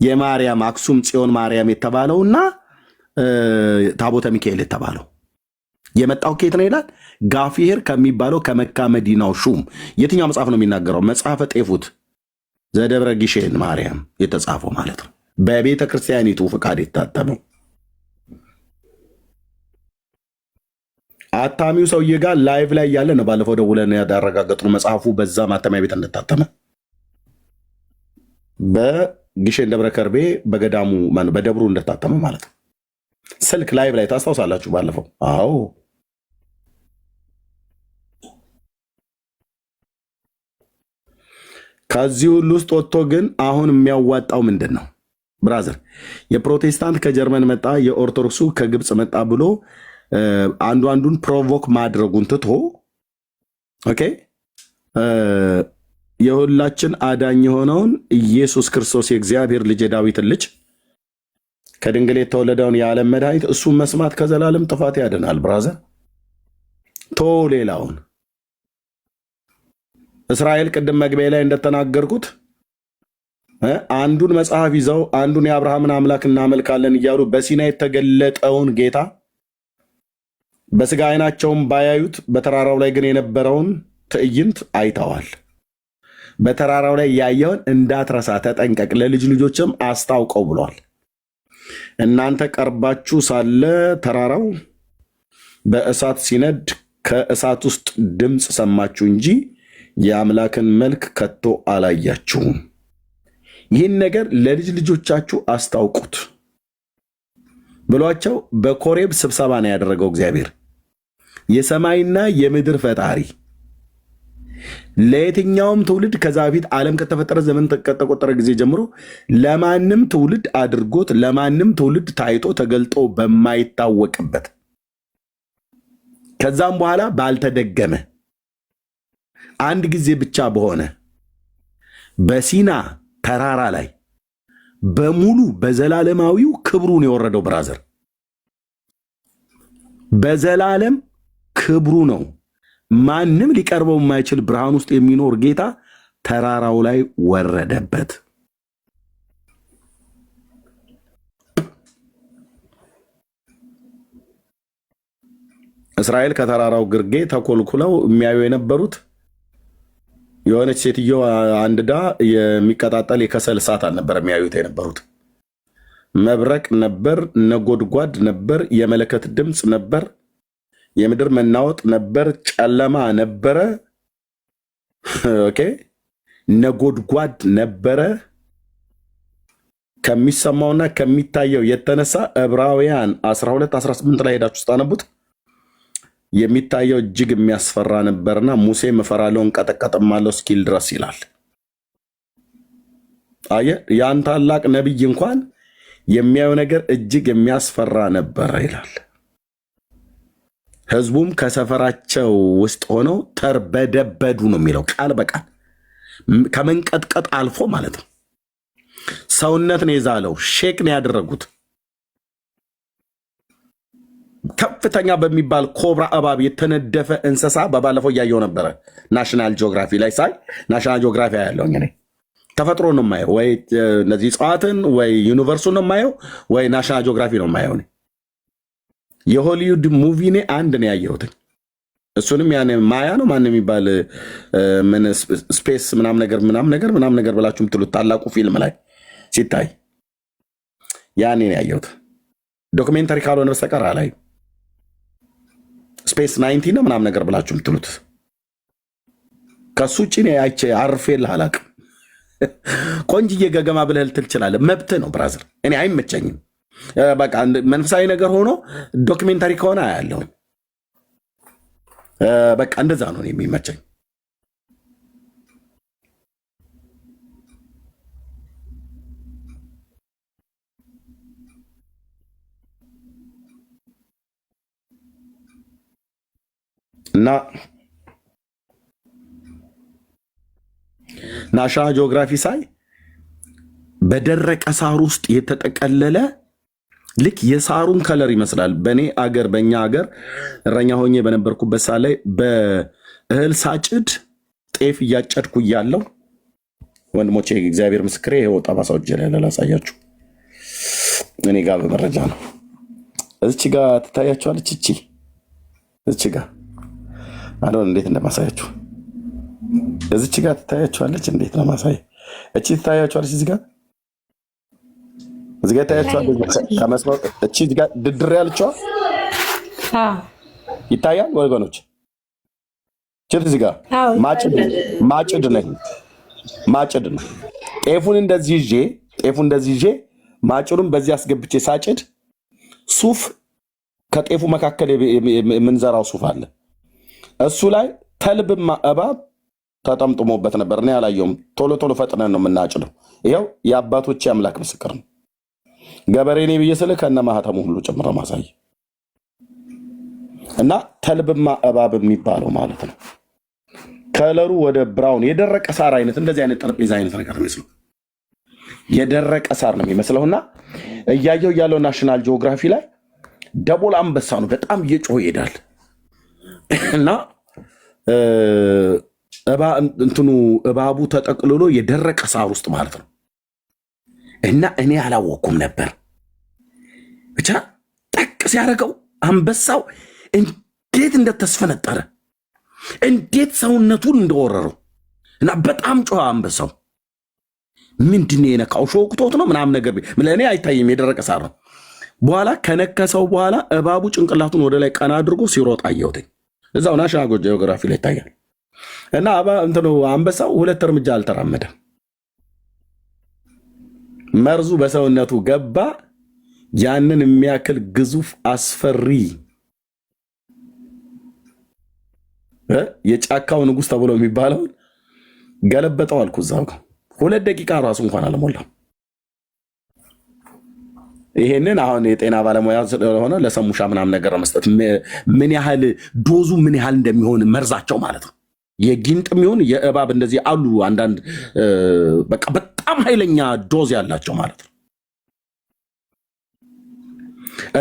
የማርያም አክሱም ጽዮን ማርያም የተባለውና ታቦተ ሚካኤል የተባለው የመጣው ከየት ነው ይላል? ጋፌር ከሚባለው ከመካ መዲናው ሹም። የትኛው መጽሐፍ ነው የሚናገረው? መጽሐፈ ጤፉት ዘደብረ ጊሼን ማርያም የተጻፈው ማለት ነው። በቤተ ክርስቲያኒቱ ፍቃድ የታተመው አታሚው ሰውዬ ጋር ላይቭ ላይ ያለ ነው። ባለፈው ደውለን ያረጋገጥነው መጽሐፉ በዛ ማተሚያ ቤት እንደታተመ በጊሼን ደብረ ከርቤ በገዳሙ በደብሩ እንደታተመ ማለት ነው። ስልክ ላይቭ ላይ ታስታውሳላችሁ ባለፈው። አዎ ከዚህ ሁሉ ውስጥ ወጥቶ ግን አሁን የሚያዋጣው ምንድን ነው ብራዘር? የፕሮቴስታንት ከጀርመን መጣ፣ የኦርቶዶክሱ ከግብፅ መጣ ብሎ አንዱ አንዱን ፕሮቮክ ማድረጉን ትቶ ኦኬ የሁላችን አዳኝ የሆነውን ኢየሱስ ክርስቶስ የእግዚአብሔር ልጅ የዳዊትን ልጅ ከድንግል የተወለደውን የዓለም መድኃኒት እሱን መስማት ከዘላለም ጥፋት ያድናል። ብራዘር ቶ ሌላውን እስራኤል ቅድም መግቢያ ላይ እንደተናገርኩት አንዱን መጽሐፍ ይዘው አንዱን የአብርሃምን አምላክ እናመልካለን እያሉ በሲና የተገለጠውን ጌታ በስጋ አይናቸውም ባያዩት በተራራው ላይ ግን የነበረውን ትዕይንት አይተዋል። በተራራው ላይ ያየውን እንዳትረሳ ተጠንቀቅ፣ ለልጅ ልጆችም አስታውቀው ብሏል። እናንተ ቀርባችሁ ሳለ ተራራው በእሳት ሲነድ ከእሳት ውስጥ ድምፅ ሰማችሁ እንጂ የአምላክን መልክ ከቶ አላያችሁም። ይህን ነገር ለልጅ ልጆቻችሁ አስታውቁት ብሏቸው በኮሬብ ስብሰባ ነው ያደረገው። እግዚአብሔር የሰማይና የምድር ፈጣሪ ለየትኛውም ትውልድ ከዛ በፊት ዓለም ከተፈጠረ ዘመን ከተቆጠረ ጊዜ ጀምሮ ለማንም ትውልድ አድርጎት ለማንም ትውልድ ታይቶ ተገልጦ በማይታወቅበት ከዛም በኋላ ባልተደገመ አንድ ጊዜ ብቻ በሆነ በሲና ተራራ ላይ በሙሉ በዘላለማዊው ክብሩን የወረደው ብራዘር በዘላለም ክብሩ ነው። ማንም ሊቀርበው የማይችል ብርሃን ውስጥ የሚኖር ጌታ ተራራው ላይ ወረደበት። እስራኤል ከተራራው ግርጌ ተኮልኩለው የሚያዩ የነበሩት የሆነች ሴትዮ አንድዳ የሚቀጣጠል የከሰል እሳት አልነበር የሚያዩት የነበሩት። መብረቅ ነበር፣ ነጎድጓድ ነበር፣ የመለከት ድምፅ ነበር፣ የምድር መናወጥ ነበር፣ ጨለማ ነበረ። ኦኬ ነጎድጓድ ነበረ። ከሚሰማውና ከሚታየው የተነሳ ዕብራውያን 12:18 ላይ ሄዳችሁ ስታነቡት የሚታየው እጅግ የሚያስፈራ ነበርና ሙሴ እፈራለሁ እንቀጠቀጥማለሁ እስኪል ድረስ ይላል። አየህ፣ ያን ታላቅ ነቢይ እንኳን የሚያየው ነገር እጅግ የሚያስፈራ ነበረ ይላል። ህዝቡም ከሰፈራቸው ውስጥ ሆነው ተርበደበዱ ነው የሚለው ቃል በቃል ከመንቀጥቀጥ አልፎ ማለት ነው። ሰውነት ነው የዛለው፣ ሼክ ነው ያደረጉት። ከፍተኛ በሚባል ኮብራ እባብ የተነደፈ እንስሳ በባለፈው እያየው ነበረ። ናሽናል ጂኦግራፊ ላይ ሳይ ናሽናል ጂኦግራፊ ያለው እኔ ተፈጥሮ ነው የማየው፣ ወይ እነዚህ እጽዋትን ወይ ዩኒቨርሱን ነው የማየው፣ ወይ ናሽናል ጂኦግራፊ ነው የማየው። የሆሊውድ ሙቪ እኔ አንድ ነው ያየሁት። እሱንም ያን ማያ ነው ማን የሚባል ስፔስ ምናምን ነገር ብላችሁ የምትሉት ታላቁ ፊልም ላይ ሲታይ ያኔ ነው ያየሁት። ዶክሜንተሪ ካልሆነ በስተቀር አላይ ስፔስ 90 ነው ምናምን ነገር ብላችሁ የምትሉት ከሱ ውጭ አይቼ አርፌልህ አላቅም። ቆንጅዬ ገገማ ብለህ ልትል ትችላለህ፣ መብትህ ነው ብራዘር። እኔ አይመቸኝም። በቃ መንፈሳዊ ነገር ሆኖ ዶክሜንታሪ ከሆነ አያለሁኝ። በቃ እንደዛ ነው የሚመቸኝ። እና ናሽናል ጂኦግራፊ ሳይ በደረቀ ሳር ውስጥ የተጠቀለለ ልክ የሳሩን ከለር ይመስላል። በእኔ አገር በእኛ አገር እረኛ ሆኜ በነበርኩበት ሳ ላይ በእህል ሳጭድ ጤፍ እያጨድኩ እያለው ወንድሞቼ እግዚአብሔር ምስክሬ ይኸው ጠባሳው እጄ ላይ ላሳያችሁ። እኔ ጋር በመረጃ ነው። እዚች ጋር ትታያችኋለች። እዚች ጋር አሁን እንዴት እንደማሳያችሁ እዚች ጋር ትታያችኋለች። እንዴት ነው ማሳይ? እቺ ትታያችኋለች። እዚህ ጋር ታያችኋለች። ከመስመር እቺ ጋር ድድር ያለችዋ ይታያል ወገኖች። እዚህ ጋር ማጭድ ነው። ጤፉን እንደዚህ ይዤ ማጭሩን በዚህ አስገብቼ ሳጭድ ሱፍ ከጤፉ መካከል የምንዘራው ሱፍ አለ። እሱ ላይ ተልብማ እባብ ተጠምጥሞበት ነበር። እኔ አላየሁም። ቶሎ ፈጥነን ነው የምናጭደው። ይኸው የአባቶቼ አምላክ ምስክር ነው። ገበሬ ነኝ ብዬ ስልህ ከነ ማህተሙ ሁሉ ጨምረ ማሳይ እና ተልብማ እባብ የሚባለው ማለት ነው። ከለሩ ወደ ብራውን የደረቀ ሳር አይነት እንደዚህ አይነት ጠረጴዛ አይነት ነገር ነው። የደረቀ ሳር ነው የሚመስለውና እያየው ያለው ናሽናል ጂኦግራፊ ላይ ደቦል አንበሳ ነው። በጣም እየጮህ ይሄዳል እና እባቡ ተጠቅልሎ የደረቀ ሳር ውስጥ ማለት ነው። እና እኔ አላወኩም ነበር። ብቻ ጠቅ ሲያደርገው አንበሳው እንዴት እንደተስፈነጠረ እንዴት ሰውነቱን እንደወረረው እና በጣም ጮኸ አንበሳው። ምንድን ነው የነካው? ሾክቶት ነው ምናምን ነገር ለእኔ አይታይም። የደረቀ ሳር ነው። በኋላ ከነከሰው በኋላ እባቡ ጭንቅላቱን ወደ ላይ ቀና አድርጎ ሲሮጥ አየሁትኝ። እዛው ናሽናል ጂኦግራፊ ላይ ይታያል። እና አንበሳው 2 እርምጃ አልተራመደም። መርዙ በሰውነቱ ገባ። ያንን የሚያክል ግዙፍ አስፈሪ የጫካው ንጉሥ ተብሎ የሚባለውን ገለበጠው አልኩ። እዛው 2 ደቂቃ ራሱ እንኳን አልሞላም። ይሄንን አሁን የጤና ባለሙያ ስለሆነ ለሰሙሻ ምናምን ነገር መስጠት ምን ያህል ዶዙ ምን ያህል እንደሚሆን መርዛቸው ማለት ነው። የጊንጥ የሚሆን የእባብ እንደዚህ አሉ አንዳንድ በቃ በጣም ኃይለኛ ዶዝ ያላቸው ማለት ነው።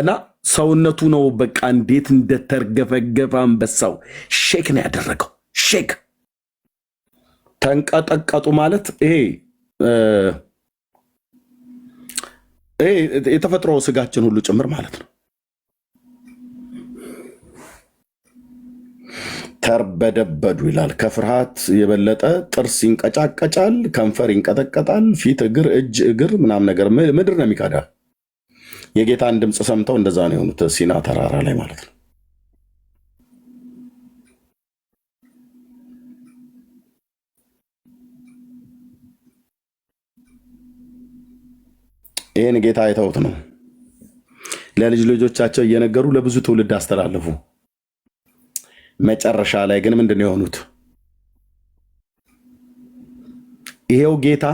እና ሰውነቱ ነው በቃ እንዴት እንደተርገፈገፈ አንበሳው ሼክ ነው ያደረገው። ሼክ ተንቀጠቀጡ ማለት ይሄ የተፈጥሮ ስጋችን ሁሉ ጭምር ማለት ነው። ተርበደበዱ ይላል። ከፍርሃት የበለጠ ጥርስ ይንቀጫቀጫል፣ ከንፈር ይንቀጠቀጣል፣ ፊት፣ እግር፣ እጅ፣ እግር ምናምን ነገር ምድር ነው የሚካዳ። የጌታን ድምፅ ሰምተው እንደዛ ነው የሆኑት ሲና ተራራ ላይ ማለት ነው። ይህን ጌታ አይተውት ነው ለልጅ ልጆቻቸው እየነገሩ ለብዙ ትውልድ አስተላለፉ። መጨረሻ ላይ ግን ምንድን ነው የሆኑት? ይሄው ጌታ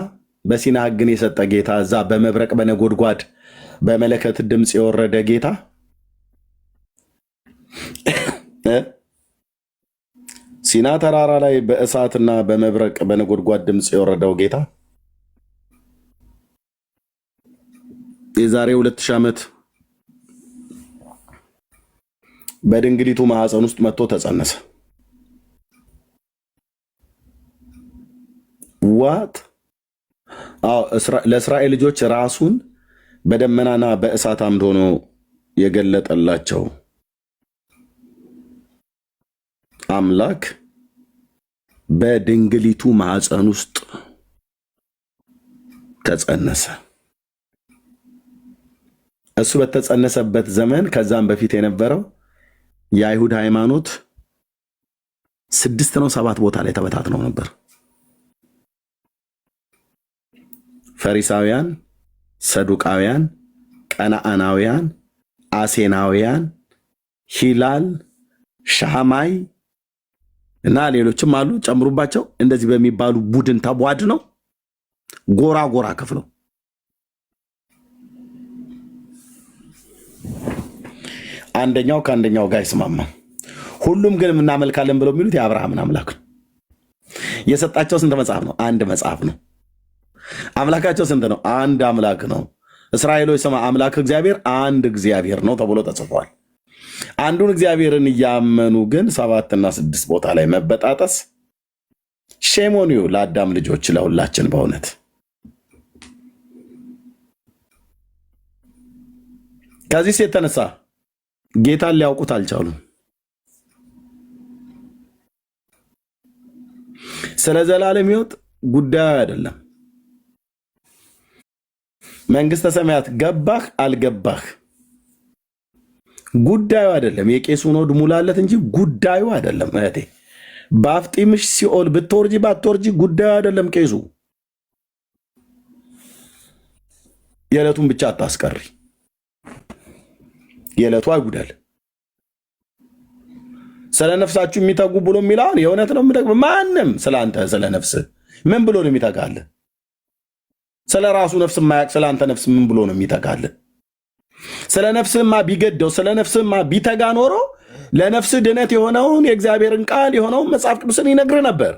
በሲና ሕግን የሰጠ ጌታ፣ እዛ በመብረቅ በነጎድጓድ በመለከት ድምፅ የወረደ ጌታ ሲና ተራራ ላይ በእሳትና በመብረቅ በነጎድጓድ ድምፅ የወረደው ጌታ የዛሬ 2000 ዓመት በድንግሊቱ ማህፀን ውስጥ መጥቶ ተጸነሰ። ዋት ለእስራኤል ልጆች ራሱን በደመናና በእሳት አምድ ሆኖ የገለጠላቸው አምላክ በድንግሊቱ ማህፀን ውስጥ ተጸነሰ። እሱ በተጸነሰበት ዘመን ከዛም በፊት የነበረው የአይሁድ ሃይማኖት 6 ነው 7 ቦታ ላይ ተበታትነው ነበር። ፈሪሳውያን፣ ሰዱቃውያን፣ ቀናአናውያን፣ አሴናውያን፣ ሂላል፣ ሻማይ እና ሌሎችም አሉ ጨምሩባቸው። እንደዚህ በሚባሉ ቡድን ተቧድ ነው ጎራ ጎራ ከፍለው አንደኛው ከአንደኛው ጋር ይስማማ። ሁሉም ግን እናመልካለን ብለው የሚሉት የአብርሃምን አምላክ ነው። የሰጣቸው ስንት መጽሐፍ ነው? አንድ መጽሐፍ ነው። አምላካቸው ስንት ነው? አንድ አምላክ ነው። እስራኤሎች ስማ አምላክ እግዚአብሔር አንድ እግዚአብሔር ነው ተብሎ ተጽፏል። አንዱን እግዚአብሔርን እያመኑ ግን 7 እና 6 ቦታ ላይ መበጣጠስ ሼሞኒዩ ለአዳም ልጆች ለሁላችን በእውነት ከዚህ የተነሳ ጌታን ሊያውቁት አልቻሉም። ስለ ዘላለም ሕይወት ጉዳዩ አይደለም። መንግስተ ሰማያት ገባህ አልገባህ ጉዳዩ አይደለም። የቄሱ ኖድ ሙላለት እንጂ ጉዳዩ አይደለም። እህቴ በአፍጢምሽ ሲኦል ብትወርጂ ባትወርጂ ጉዳዩ አይደለም። ቄሱ የዕለቱን ብቻ አታስቀሪ። የዕለቱ አይጉደል። ስለ ነፍሳችሁ የሚተጉ ብሎ የሚለውን የእውነት ነው የምጠቅም። ማንም ስለ አንተ ስለ ነፍስ ምን ብሎ ነው የሚተጋል? ስለ ራሱ ነፍስ የማያውቅ ስለ አንተ ነፍስ ምን ብሎ ነው የሚተጋል? ስለ ነፍስማ ቢገደው ስለ ነፍስማ ቢተጋ ኖሮ ለነፍስ ድነት የሆነውን የእግዚአብሔርን ቃል የሆነውን መጽሐፍ ቅዱስን ይነግር ነበር።